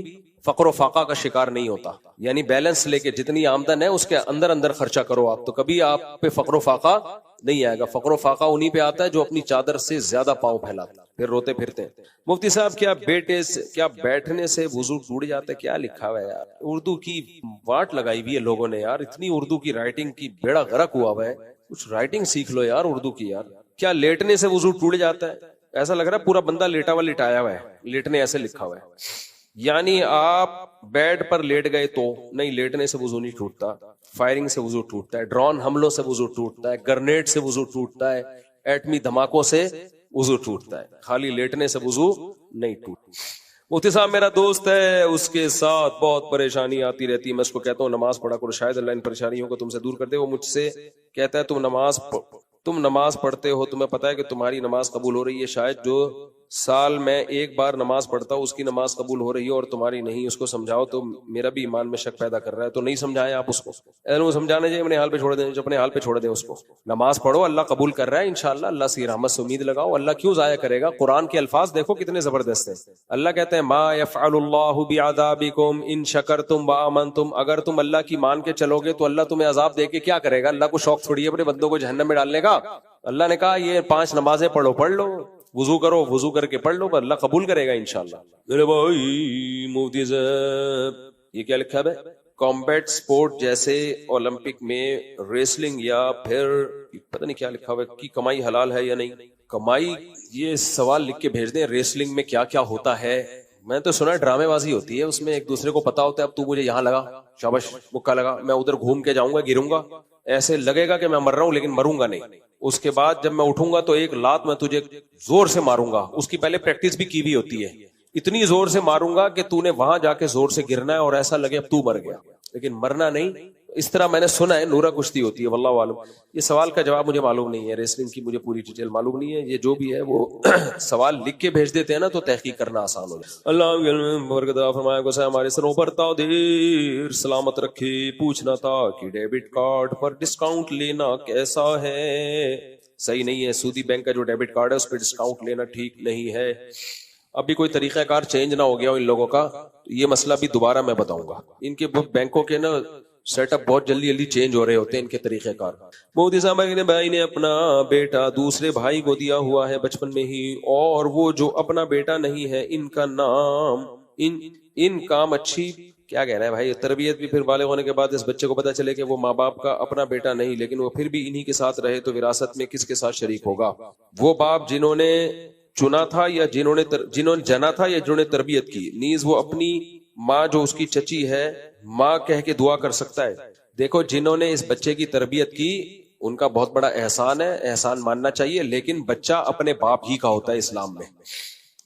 فقر و فاقہ کا شکار نہیں ہوتا. یعنی بیلنس لے کے جتنی آمدن ہے اس کے اندر اندر خرچہ کرو آپ, تو کبھی آپ پہ فقر و فاقہ نہیں آئے گا. فقر و فاقہ انہی پہ آتا ہے جو اپنی چادر سے زیادہ پاؤں پھیلاتا ہے, پھر روتے پھرتے ہیں. مفتی صاحب کیا بیٹھنے سے وضو ٹوٹ جاتا ہے؟ کیا لکھا ہوا ہے یار, اردو کی واٹ لگائی ہوئی ہے لوگوں نے یار, اتنی اردو کی رائٹنگ کی بیڑا غرق ہوا ہوا ہے. کچھ رائٹنگ سیکھ لو یار اردو کی یار. کیا لیٹنے سے وضو ٹوٹ جاتا ہے؟ ایسا لگ رہا ہے پورا بندہ لیٹا ہوا لٹایا ہوا ہے, لیٹنے ایسے لکھا ہوا ہے. یعنی آپ بیڈ پر لیٹ گئے تو نہیں, لیٹنے سے وضو نہیں ٹوٹتا. فائرنگ سے وضو ٹوٹتا ہے, ڈرون حملوں سے وضو ٹوٹتا ہے, گرنیڈ سے وضو ٹوٹتا ہے, ایٹمی دھماکوں سے وضو ٹوٹتا ہے, خالی لیٹنے سے وضو نہیں ٹوٹتا. مفتی صاحب میرا دوست ہے, اس کے ساتھ بہت پریشانی آتی رہتی ہے. میں اس کو کہتا ہوں نماز پڑھا کرو, شاید اللہ ان پریشانیوں کو تم سے دور کر دے. وہ مجھ سے کہتا ہے تم نماز پڑھتے ہو, تمہیں پتا ہے کہ تمہاری نماز قبول ہو رہی ہے, شاید جو سال میں ایک بار نماز پڑھتا ہوں اس کی نماز قبول ہو رہی ہے اور تمہاری نہیں. اس کو سمجھاؤ. تو میرا بھی ایمان میں شک پیدا کر رہا ہے, تو نہیں سمجھائیں آپ اس کو. سمجھانے چاہیے, اپنے حال پہ چھوڑ دیں, جو اپنے حال پہ چھوڑ دیں اس کو. نماز پڑھو, اللہ قبول کر رہا ہے انشاءاللہ, اللہ سے رحمت سے امید لگاؤ. اللہ کیوں ضائع کرے گا؟ قرآن کے الفاظ دیکھو کتنے زبردست ہیں. اللہ کہتے ہیں ما یفعل اللہ بعذابکم ان شکرتم وآمنتم. اگر تم اللہ کی مان کے چلو گے تو اللہ تمہیں عذاب دے کے کیا کرے گا؟ اللہ کو شوق تھوڑی ہے اپنے بندوں کو جہنم میں ڈالنے کا. اللہ نے کہا یہ 5 نمازیں پڑھ لو, وضو کرو, وضو کر کے پڑھ لو, اللہ قبول کرے گا انشاءاللہ. میرے بھائی مفتی صاحب یہ کیا لکھا ہے؟ کمبیٹ سپورٹ جیسے اولمپک میں ریسلنگ یا پھر پتہ نہیں کیا لکھا ہوا ہے کی کمائی حلال ہے یا نہیں. کمائی, یہ سوال لکھ کے بھیج دیں. ریسلنگ میں کیا کیا ہوتا ہے؟ میں تو سنا ڈرامے بازی ہوتی ہے, اس میں ایک دوسرے کو پتا ہوتا ہے اب تو مجھے یہاں لگا, شاباش مکہ لگا, میں ادھر گھوم کے جاؤں گا, گروں گا, ایسے لگے گا کہ میں مر رہا ہوں لیکن مروں گا نہیں. اس کے بعد جب میں اٹھوں گا تو ایک لات میں تجھے زور سے ماروں گا. اس کی پہلے پریکٹس بھی کی بھی ہوتی ہے, اتنی زور سے ماروں گا کہ تو نے وہاں جا کے زور سے گرنا ہے اور ایسا لگے اب تو مر گیا, لیکن مرنا نہیں. اس طرح میں نے سنا ہے نورا کشتی ہوتی ہے, واللہ عالم. یہ سوال کا جواب مجھے معلوم نہیں ہے, ریسلنگ کی مجھے پوری ڈیٹیل معلوم نہیں ہے. یہ جو بھی ہے وہ سوال لکھ کے بھیج دیتے ہیں نا تو تحقیق کرنا آسان ہو جائے. اللہ برکت فرمایا کو ہمارے سروں پر دیر سلامت رکھے. پوچھنا تھا کہ ڈیبٹ کارڈ پر ڈسکاؤنٹ لینا کیسا ہے؟ صحیح نہیں ہے. سودی بینک کا جو ڈیبٹ کارڈ ہے اس پہ ڈسکاؤنٹ لینا ٹھیک نہیں ہے. ابھی کوئی طریقہ کار چینج نہ ہو گیا ہو ان لوگوں کا, یہ مسئلہ بھی دوبارہ میں بتاؤں گا. ان کے بینکوں کے نا سیٹ اپ بہت جلدی چینج ہو رہے ہوتے ہیں ان کے طریقہ کار. مودی صاحب کے بھائی نے اپنا بیٹا دوسرے بھائی کو دیا ہوا ہے بچپن میں ہی, اور وہ جو اپنا بیٹا نہیں ہے ان کا نام ان کام اچھی کیا کہہ رہا ہے بھائی؟ تربیت بھی پھر بالغ ہونے کے بعد اس بچے کو پتا چلے کہ وہ ماں باپ کا اپنا بیٹا نہیں لیکن وہ پھر بھی انہی کے ساتھ رہے تو وراثت میں کس کے ساتھ شریک ہوگا؟ وہ باپ جنہوں نے چنا تھا یا جنہوں نے جنا تھا یا جنہوں نے تربیت کی, نیز وہ اپنی ماں جو اس کی چچی ہے ماں کہہ کے دعا کر سکتا ہے. دیکھو جنہوں نے اس بچے کی تربیت کی ان کا بہت بڑا احسان ہے, احسان ماننا چاہیے, لیکن بچہ اپنے باپ ہی کا ہوتا ہے اسلام میں,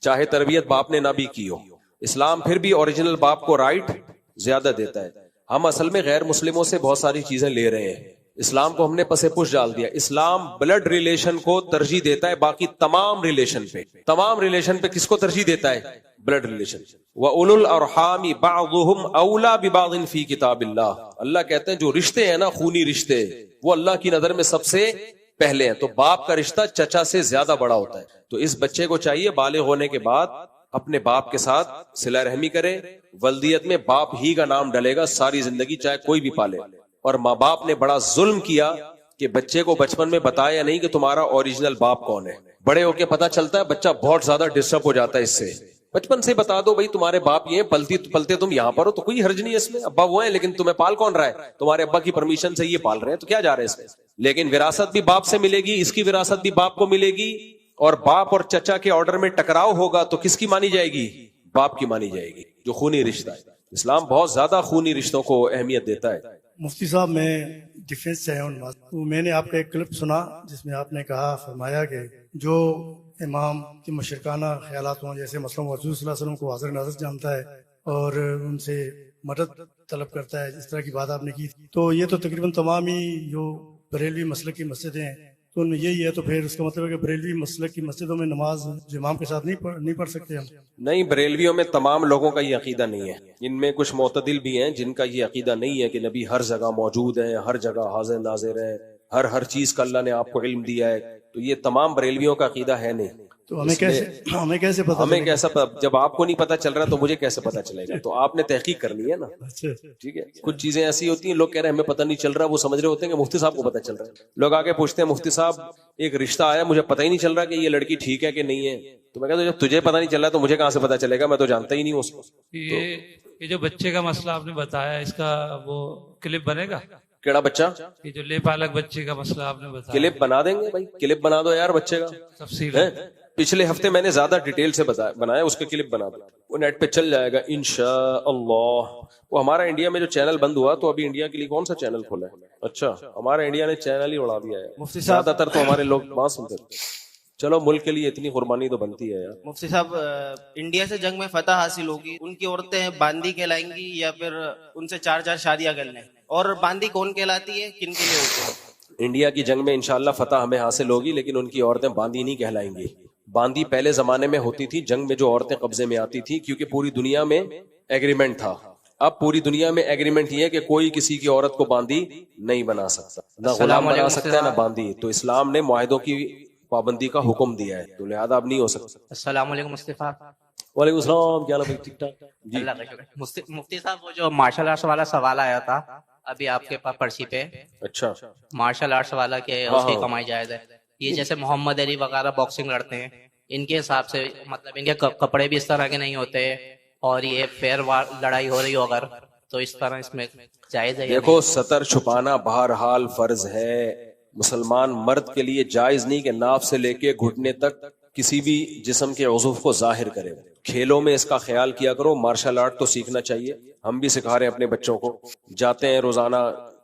چاہے تربیت باپ نے نہ بھی کی ہو. اسلام پھر بھی اوریجنل باپ کو رائٹ زیادہ دیتا ہے. ہم اصل میں غیر مسلموں سے بہت ساری چیزیں لے رہے ہیں, اسلام کو ہم نے پسے پش ڈال دیا. اسلام بلڈ ریلیشن کو ترجیح دیتا ہے باقی تمام ریلیشن پہ کس کو ترجیح دیتا ہے؟ Blood relation. وَأُولُو الْأَرْحَامِ بَعْضُهُمْ أَوْلَى بِبَعْضٍ فِي كِتَابِ اللَّهِ. اللہ کہتے ہیں جو رشتے ہیں نا خونی رشتے, وہ اللہ کی نظر میں سب سے پہلے ہیں. تو باپ کا رشتہ چچا سے زیادہ بڑا ہوتا ہے. تو اس بچے کو چاہیے بالغ ہونے کے بعد اپنے باپ کے ساتھ صلہ رحمی کرے. ولدیت میں باپ ہی کا نام ڈلے گا ساری زندگی, چاہے کوئی بھی پالے. اور ماں باپ نے بڑا ظلم کیا کہ بچے کو بچپن میں بتایا نہیں کہ تمہارا اوریجنل باپ کون ہے. بڑے ہو کے پتا چلتا ہے, بچہ بہت زیادہ ڈسٹرب ہو جاتا ہے اس سے. بچپن سے بتا دو بھائی تمہارے باپ یہ ہیں, پلتے تم یہاں پر ہو تو کوئی حرج نہیں ہے اس میں. ابا وہ ہیں لیکن تمہیں پال کون رہا ہے؟ تمہارے ابا کی پرمیشن سے یہ پال رہے ہیں, تو کیا جا رہے ہیں اس میں. لیکن وراثت بھی باپ سے ملے گی, اس کی وراثت بھی باپ کو ملے گی, اور باپ اور چچا کے آرڈر میں ٹکراؤ ہوگا تو کس کی مانی جائے گی؟ باپ کی مانی جائے گی, جو خونی رشتہ ہے. اسلام بہت زیادہ خونی رشتوں کو اہمیت دیتا ہے. مفتی صاحب میں ڈیفینس سے ہوں. میں نے آپ کا ایک کلپ سنا جس میں آپ نے فرمایا کہ جو امام کے مشرکانہ خیالات ہوں, جیسے مثلا حضور صلی اللہ علیہ وسلم کو حاضر ناظر جانتا ہے اور ان سے مدد طلب کرتا ہے, اس طرح کی بات آپ نے کی. تو یہ تو تقریباً تمام ہی جو بریلوی مسلک کی مسجدیں ہیں تو ان میں یہی ہے, تو پھر اس کا مطلب ہے کہ بریلوی مسلک کی مسجدوں میں نماز جو امام کے ساتھ نہیں پڑھ سکتے ہم؟ نہیں, بریلویوں میں تمام لوگوں کا یہ عقیدہ نہیں ہے. ان میں کچھ معتدل بھی ہیں جن کا یہ عقیدہ نہیں ہے کہ نبی ہر جگہ موجود ہے, ہر جگہ حاضر ناظر ہے, ہر چیز کا اللہ نے آپ کو علم دیا ہے. تو یہ تمام بریلویوں کا عقیدہ ہے نہیں. تو ہمیں کیسے پتا ہمیں کیسا جب آپ کو نہیں پتا چل رہا تو مجھے کیسے پتا چلے گا؟ تو آپ نے تحقیق کرنی ہے نا. ٹھیک ہے. کچھ چیزیں ایسی ہوتی ہیں لوگ کہہ رہے ہیں ہمیں پتہ نہیں چل رہا, وہ سمجھ رہے ہوتے ہیں کہ مفتی صاحب کو پتہ چل رہا ہے. لوگ آگے پوچھتے ہیں مفتی صاحب ایک رشتہ آیا مجھے پتہ ہی نہیں چل رہا کہ یہ لڑکی ٹھیک ہے کہ نہیں ہے. تو میں کہتا ہوں جب تجھے پتہ نہیں چل رہا تو مجھے کہاں سے پتہ چلے گا, میں تو جانتا ہی نہیں ہوں اس کو. یہ جو بچے کا مسئلہ آپ نے بتایا اس کا وہ کلپ بنے گا؟ کیڑا بچہ؟ یہ جو لے پالک بچے کا مسئلہ آپ نے بتایا. کلپ بنا دیں گے بھائی, کلپ بنا دو یار بچے کا تفصیل. پچھلے ہفتے میں نے زیادہ ڈیٹیل سے بنایا, اس کا کلپ بنا دو, وہ نیٹ پہ چل جائے گا انشاءاللہ. وہ ہمارا انڈیا میں جو چینل بند ہوا تو ابھی انڈیا کے لیے کون سا چینل کھولا ہے؟ اچھا ہمارا انڈیا نے چینل ہی اڑا دیا ہے. مفتی صاحب زیادہ تر تو ہمارے لوگ وہاں سنتے تھے. چلو ملک کے لیے اتنی قربانی تو بنتی ہے یار. مفتی صاحب انڈیا سے جنگ میں فتح حاصل ہوگی, ان کی عورتیں باندی کہلائیں گی یا پھر ان سے 4 شادیاں کر لیں؟ اور باندی کون کہلاتی ہے, کن کے لیے ہوتی ہے؟ انڈیا کی جنگ میں انشاءاللہ فتح ہمیں حاصل ہوگی, لیکن ان کی عورتیں باندی نہیں کہلائیں گی. باندی پہلے زمانے میں ہوتی تھی جنگ میں جو عورتیں قبضے میں آتی تھی, کیونکہ پوری دنیا میں ایگریمنٹ تھا. اب پوری دنیا میں ایگریمنٹ یہ ہے کہ کوئی کسی کی عورت کو باندی نہیں بنا سکتا, نہ غلام بنا سکتا ہے نہ باندی. تو اسلام نے معاہدوں کی پابندی کا حکم دیا ہے, تو لہذا اب نہیں ہو سکتا. السلام علیکم مصطفیٰ. وعلیکم السلام, کیا حال ہے؟ ٹھیک ٹھاک جی. اللہ کا شکر. مفتی صاحب وہ جو مارشل آرٹس والا سوال آیا تھا ابھی آپ کے پاس پرچی پہ, اچھا مارشل آرٹس والا کہ اس کی کمائی جائز ہے, یہ جیسے محمد علی وغیرہ باکسنگ لڑتے ہیں, ان کے حساب سے مطلب ان کے کپڑے بھی اس طرح کے نہیں ہوتے, اور یہ فیئر لڑائی ہو رہی ہو اگر تو اس طرح اس میں جائز ہے؟ دیکھو سطر چھپانا بہرحال فرض ہے. مسلمان مرد کے لیے جائز نہیں کہ ناف سے لے کے گھٹنے تک کسی بھی جسم کے عضو کو ظاہر کرے. کھیلوں میں اس کا خیال کیا کرو. مارشل آرٹ تو سیکھنا چاہیے, ہم بھی سکھا رہے ہیں اپنے بچوں کو. جاتے ہیں روزانہ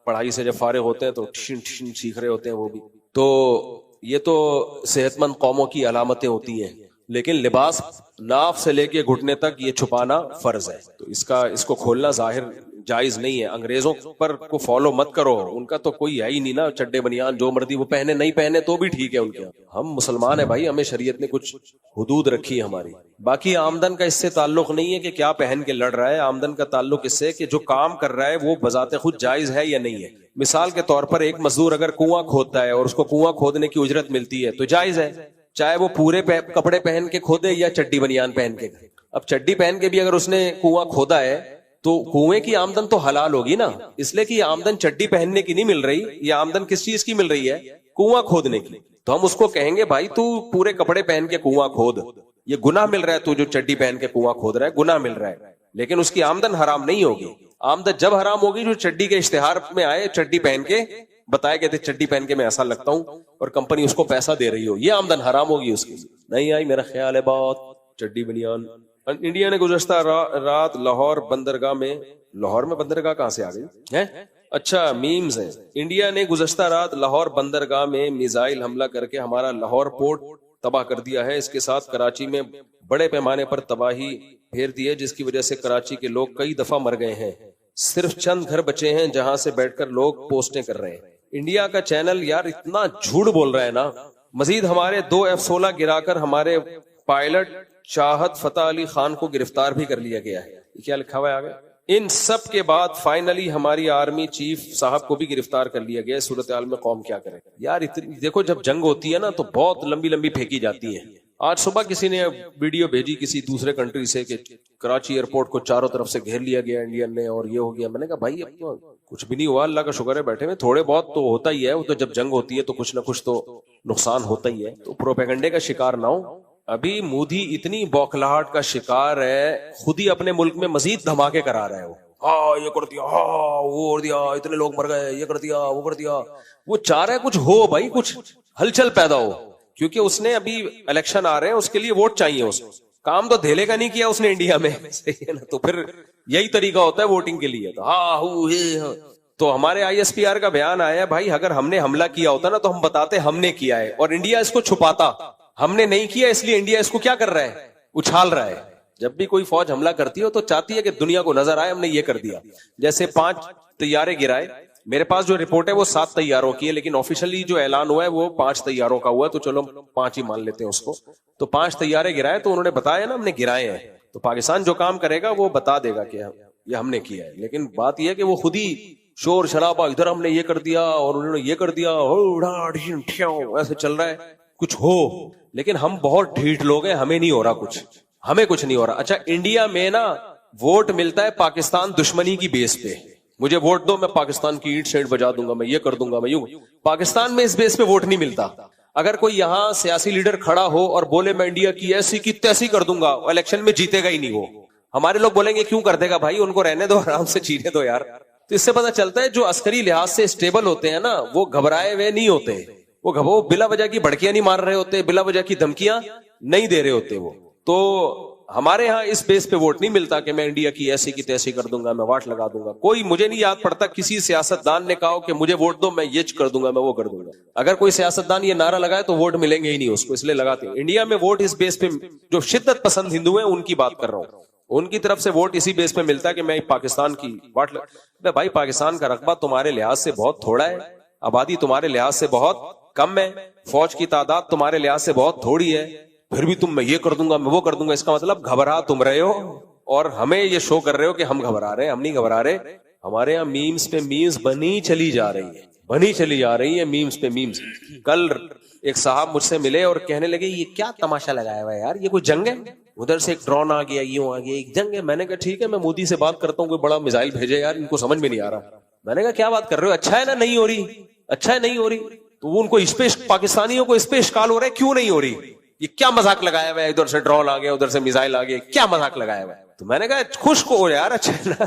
پڑھائی سے جب فارغ ہوتے ہیں تو ٹھشن سیکھ رہے ہوتے ہیں وہ بھی. تو یہ تو صحت مند قوموں کی علامتیں ہوتی ہیں, لیکن لباس ناف سے لے کے گھٹنے تک یہ چھپانا فرض ہے. تو اس کو کھولنا ظاہر جائز نہیں ہے. انگریزوں پر کو فالو مت کرو, ان کا تو کوئی ہے ہی نہیں نا, چڈے بنیان جو مرضی وہ پہنے, نہیں پہنے تو بھی ٹھیک ہے ان کے. ہم مسلمان ہیں بھائی, ہمیں شریعت نے کچھ حدود رکھی ہے ہماری. باقی آمدن کا اس سے تعلق نہیں ہے کہ کیا پہن کے لڑ رہا ہے. آمدن کا تعلق اس سے کہ جو کام کر رہا ہے وہ بذات خود جائز ہے یا نہیں ہے. مثال کے طور پر ایک مزدور اگر کنواں کھودتا ہے اور اس کو کنواں کھودنے کی اجرت ملتی ہے تو جائز ہے, چاہے وہ پورے کپڑے پہن کے کھودے یا چڈی بنیان پہن کے. اب چڈی پہن کے بھی اگر اس نے کنواں کھودا ہے تو کنویں کی آمدن تو حلال ہوگی نا, اس لیے کہ یہ آمدن چڈی پہننے کی نہیں مل رہی, یہ آمدن کس چیز کی مل رہی ہے؟ کنواں کھودنے کی. تو ہم اس کو کہیں گے بھائی تو پورے کپڑے پہن کے کنواں کھود, یہ گناہ مل رہا ہے. تو جو چڈی پہن کے کنواں کھود رہا ہے گناہ مل رہا ہے, لیکن اس کی آمدن حرام نہیں ہوگی. آمدن جب حرام ہوگی جو چڈی کے اشتہار میں آئے, چڈی پہن کے بتایا گئے تھے چڈی پہن کے میں ایسا لگتا ہوں اور کمپنی اس کو پیسہ دے رہی ہو, یہ آمدن حرام ہوگی اس کی. نہیں آئی میرا خیال ہے بات چڈی بنیان. انڈیا نے گزشتہ رات لاہور بندرگاہ میں بندرگاہ کہاں سے آ گئی ہے؟ اچھا میمز ہے. انڈیا نے گزشتہ رات لاہور بندرگاہ میں میزائل حملہ کر کے ہمارا لاہور پورٹ تباہ کر دیا ہے. اس کے ساتھ کراچی میں بڑے پیمانے پر تباہی پھیر دی ہے, جس کی وجہ سے کراچی کے لوگ کئی دفعہ مر گئے ہیں. صرف چند گھر بچے ہیں جہاں سے بیٹھ کر لوگ پوسٹیں کر رہے ہیں. انڈیا کا چینل یار اتنا جھوٹ بول رہا ہے نا. مزید ہمارے 2 F-16 گرا کر ہمارے پائلٹ چاہت فتح علی خان کو گرفتار بھی کر لیا گیا ہے. کیا لکھا ہوا ہے آگے؟ ان سب کے بعد فائنلی ہماری آرمی چیف صاحب کو بھی گرفتار کر لیا گیا. صورتحال میں قوم کیا کرے یار. دیکھو جب جنگ ہوتی ہے نا تو بہت لمبی لمبی پھینکی جاتی ہے. آج صبح کسی نے ویڈیو بھیجی کسی دوسرے کنٹری سے کہ کراچی ایئرپورٹ کو چاروں طرف سے گھیر لیا گیا انڈین نے اور یہ ہو گیا. میں نے کہا بھائی اب تو کچھ بھی نہیں ہوا, اللہ کا شکر ہے بیٹھے ہوئے. تھوڑے بہت تو ہوتا ہی ہے, وہ تو جب جنگ ہوتی ہے تو کچھ نہ کچھ تو نقصان ہوتا ہی ہے. تو پروپیگنڈے کا شکار نہ ہو. ابھی مودی اتنی بوکھلاہٹ کا شکار ہے, خود ہی اپنے ملک میں مزید دھماکے کرا رہا ہے. وہ ہاں یہ کر دیا, ہاں وہ کر دیا, اتنے لوگ مر گئے, یہ کر دیا وہ کر دیا. وہ چاہ رہا ہے کچھ ہو بھائی, کچھ ہلچل پیدا ہو, کیونکہ اس نے ابھی الیکشن آ رہے ہیں, اس کے لیے ووٹ چاہیے. اس کام تو دھیلے کا نہیں کیا اس نے انڈیا میں, صحیح ہے نا. تو پھر یہی طریقہ ہوتا ہے ووٹنگ کے لیے. تو ہاں تو ہمارے ISPR کا بیان آیا ہے بھائی اگر ہم نے حملہ کیا ہوتا نا تو ہم بتاتے ہم نے کیا ہے, اور انڈیا اس کو چھپاتا. ہم نے نہیں کیا, اس لیے انڈیا اس کو کیا کر رہا ہے, اچھال رہا ہے. جب بھی کوئی فوج حملہ کرتی ہو تو چاہتی ہے کہ دنیا کو نظر آئے ہم نے یہ کر دیا. جیسے 5 طیارے گرائے, میرے پاس جو رپورٹ ہے وہ 7 طیاروں کی ہے, لیکن آفیشلی جو اعلان ہوا ہے وہ 5 طیاروں کا ہوا ہے. تو چلو 5 ہی مان لیتے ہیں اس کو. تو 5 طیارے گرائے تو انہوں نے بتایا نا ہم نے گرائے ہیں. تو پاکستان جو کام کرے گا وہ بتا دے گا کہ یہ ہم نے کیا ہے. لیکن بات یہ ہے کہ وہ خود ہی شور شرابہ, ادھر ہم نے یہ کر دیا اور انہوں نے یہ کر دیا, ایسے چل رہا ہے. کچھ ہو. لیکن ہم بہت ڈھیٹ لوگ ہیں, ہمیں نہیں ہو رہا کچھ, ہمیں کچھ نہیں ہو رہا. اچھا انڈیا میں نا ووٹ ملتا ہے پاکستان دشمنی کی بیس پہ, مجھے ووٹ دو میں پاکستان کی اینٹ شیٹ بجا دوں گا, میں یہ کر دوں گا, میں یوں. پاکستان میں اس بیس پہ ووٹ نہیں ملتا. اگر کوئی یہاں سیاسی لیڈر کھڑا ہو اور بولے میں انڈیا کی ایسی کی تیسی کر دوں گا, الیکشن میں جیتے گا ہی نہیں وہ. ہمارے لوگ بولیں گے کیوں کر دے گا بھائی, ان کو رہنے دو, آرام سے جینے دو یار. تو اس سے پتہ چلتا ہے جو عسکری لحاظ سے اسٹیبل ہوتے ہیں نا وہ گھبرائے ہوئے نہیں ہوتے, وہ بلا وجہ کی بھڑکیاں نہیں مار رہے ہوتے, بلا وجہ کی دھمکیاں نہیں دے رہے ہوتے وہ. تو ہمارے ہاں اس بیس پہ ووٹ نہیں ملتا کہ میں انڈیا کی ایسی کی تیسی کر دوں گا, میں واٹ لگا دوں گا. کوئی مجھے نہیں یاد پڑتا کسی سیاستدان نے کہا کہ مجھے ووٹ دو میں یہ کر دوں گا, میں وہ کر دوں گا. اگر کوئی سیاستدان یہ نعرہ لگائے تو ووٹ ملیں گے ہی نہیں اس کو, اس لیے لگاتے ہیں. انڈیا میں ووٹ اس بیس پہ, جو شدت پسند ہندو ہیں ان کی بات کر رہا ہوں, ان کی طرف سے ووٹ اسی بیس پہ ملتا ہے کہ میں پاکستان کی واٹ بھائی پاکستان کا رقبہ تمہارے لحاظ سے بہت تھوڑا ہے, آبادی تمہارے لحاظ سے بہت کم ہے, فوج کی تعداد تمہارے لحاظ سے بہت تھوڑی ہے, پھر بھی تم میں یہ کر دوں گا, میں وہ کر دوں گا. اس کا مطلب گھبرا تم رہے ہو اور ہمیں یہ شو کر رہے ہو کہ ہم گھبرا رہے ہیں. ہم نہیں گھبرا رہے. ہمارے یہاں میمز پہ میمز بنی چلی جا رہی ہے میمز پہ میمز. کل ایک صاحب مجھ سے ملے اور کہنے لگے یہ کیا تماشا لگایا ہوا ہے یار, یہ کوئی جنگ ہے, ادھر سے ایک ڈرون آ گیا, یوں آ گیا, ایک جنگ ہے. میں نے کہا ٹھیک ہے میں مودی سے بات کرتا ہوں, کوئی بڑا میزائل بھیجے یار, ان کو سمجھ میں نہیں آ رہا. میں نے کہا کیا بات کر رہے ہو, اچھا ہے نا نہیں ہو رہی, اچھا ہے نہیں ہو رہی. تو وہ ان کو اس پہ پاکستانیوں کو اس پہ اشکال ہو رہا ہے کیوں نہیں ہو رہی, یہ کیا مذاق لگایا ہوا ہے, ادھر سے ڈرون آ گیا, ادھر سے میزائل آ گیا, کیا مذاق لگایا ہوا ہے. تو میں نے کہا خوش کو ہو یار, اچھا ہے نا.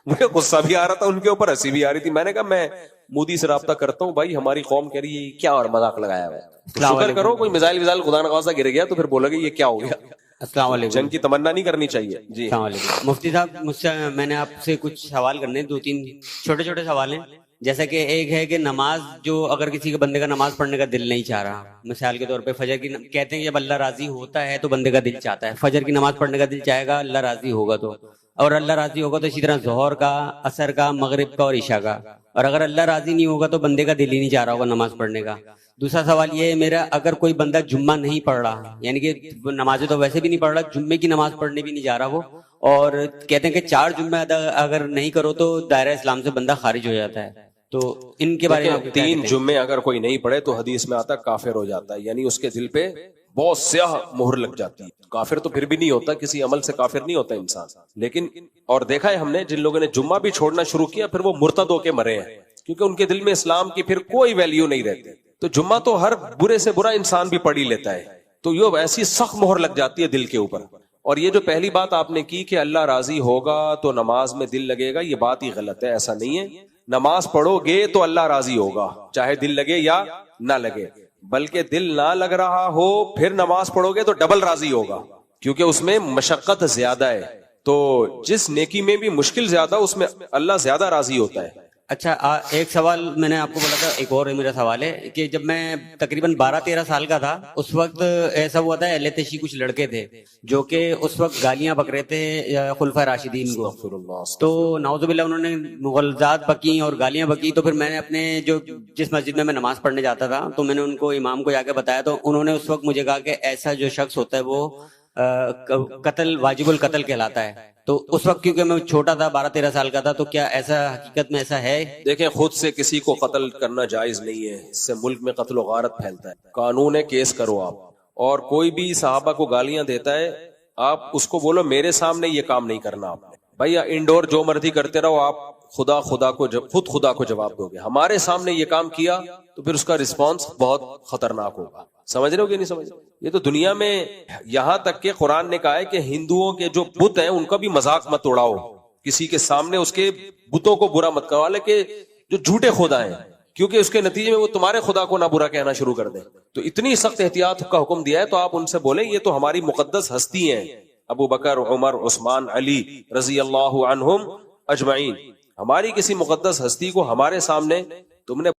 مجھے غصہ بھی آ رہا تھا ان کے اوپر, ہنسی بھی آ رہی تھی. میں نے کہا میں مودی سے رابطہ کرتا ہوں بھائی, ہماری قوم کہہ رہی ہے کیا اور مذاق لگایا ہوا ہے. شکر کرو کوئی میزائل خدا نخواستہ گر گیا تو پھر بولو گے یہ کیا ہو گیا. السلام علیکم. جنگ کی تمنا نہیں کرنی چاہیے. جی السلام علیکم مفتی صاحب, مجھ سے میں نے آپ سے کچھ سوال کرنے, 2-3 چھوٹے چھوٹے سوال ہیں. جیسا کہ ایک ہے کہ نماز, جو اگر کسی کے بندے کا نماز پڑھنے کا دل نہیں چاہ رہا, مثال کے طور پہ فجر کی کہتے ہیں جب اللہ راضی ہوتا ہے تو بندے کا دل چاہتا ہے, فجر کی نماز پڑھنے کا دل چاہے گا اللہ راضی ہوگا تو, اور اللہ راضی ہوگا تو اسی طرح ظہر کا, عصر کا, مغرب کا اور عشاء کا. اور اگر اللہ راضی نہیں ہوگا تو بندے کا دل ہی نہیں چاہ رہا ہوگا نماز پڑھنے کا. دوسرا سوال یہ ہے میرا, اگر کوئی بندہ جمعہ نہیں پڑھ رہا, یعنی کہ نمازیں تو ویسے بھی نہیں پڑھ رہا, جمعے کی نماز پڑھنے بھی نہیں جا رہا وہ, اور کہتے ہیں کہ 4 جمعے اگر نہیں کرو تو دائرہ اسلام سے بندہ خارج ہو جاتا ہے, تو ان کے بارے میں 3 جمعے اگر کوئی نہیں پڑھے تو حدیث میں آتا کافر ہو جاتا ہے, یعنی اس کے دل پہ بہت سیاہ مہر لگ جاتی ہے. کافر تو پھر بھی نہیں ہوتا, کسی عمل سے کافر نہیں ہوتا انسان. لیکن اور دیکھا ہے ہم نے جن لوگوں نے جمعہ بھی چھوڑنا شروع کیا پھر وہ مرتد ہو کے مرے ہیں, کیونکہ ان کے دل میں اسلام کی پھر کوئی ویلیو نہیں رہتی. تو جمعہ تو ہر برے سے برا انسان بھی پڑھ ہی لیتا ہے, تو یہ ایسی سخت مہر لگ جاتی ہے دل کے اوپر. اور یہ جو پہلی بات آپ نے کی کہ اللہ راضی ہوگا تو نماز میں دل لگے گا, یہ بات ہی غلط ہے. ایسا نہیں ہے, نماز پڑھو گے تو اللہ راضی ہوگا چاہے دل لگے یا نہ لگے, بلکہ دل نہ لگ رہا ہو پھر نماز پڑھو گے تو ڈبل راضی ہوگا, کیونکہ اس میں مشقت زیادہ ہے. تو جس نیکی میں بھی مشکل زیادہ اس میں اللہ زیادہ راضی ہوتا ہے. اچھا ایک سوال میں نے آپ کو بولا تھا, ایک اور میرا سوال ہے کہ جب میں تقریباً 12-13 سال کا تھا اس وقت ایسا ہوا تھا, اہل تشیع کچھ لڑکے تھے جو کہ اس وقت گالیاں بک رہے تھے خلفائے راشدین کو, تو نعوذ باللہ انہوں نے مغالطات بکی اور گالیاں بکی. تو پھر میں نے اپنے جس مسجد میں نماز پڑھنے جاتا تھا تو میں نے ان کو, امام کو جا کے بتایا, تو انہوں نے اس وقت مجھے کہا کہ ایسا جو شخص ہوتا ہے وہ قتل, واجب القتل کہلاتا ہے. تو اس وقت کیونکہ میں چھوٹا تھا, 12-13 سال کا تھا, تو کیا ایسا حقیقت میں ایسا ہے؟ دیکھیں خود سے کسی کو قتل کرنا جائز نہیں ہے, اس سے ملک میں قتل و غارت پھیلتا ہے. قانون ہے کیس کرو آپ, اور کوئی بھی صحابہ کو گالیاں دیتا ہے آپ اس کو بولو میرے سامنے یہ کام نہیں کرنا آپ نے, بھائی انڈور جو مرضی کرتے رہو, آپ خدا کو جواب دو گے. ہمارے سامنے یہ کام کیا تو پھر اس کا رسپانس بہت خطرناک ہوگا. سمجھ رہے ہو کہ نہیں سمجھ رہے؟ یہ تو دنیا میں یہاں تک کہ قرآن نے کہا ہے کہ ہندوؤں کے جو بت ہیں ان کا بھی مذاق مت اڑاؤ, کسی کے سامنے اس کے بتوں کو برا مت کرو, کہ جو جھوٹے خدا ہیں, کیونکہ اس کے نتیجے میں وہ تمہارے خدا کو نہ برا کہنا شروع کر دیں. تو اتنی سخت احتیاط کا حکم دیا ہے, تو آپ ان سے بولیں یہ تو ہماری مقدس ہستی ہیں, ابو بکر, عمر, عثمان, علی رضی اللہ عنہم اجمعین, ہماری کسی مقدس ہستی کو ہمارے سامنے تم نے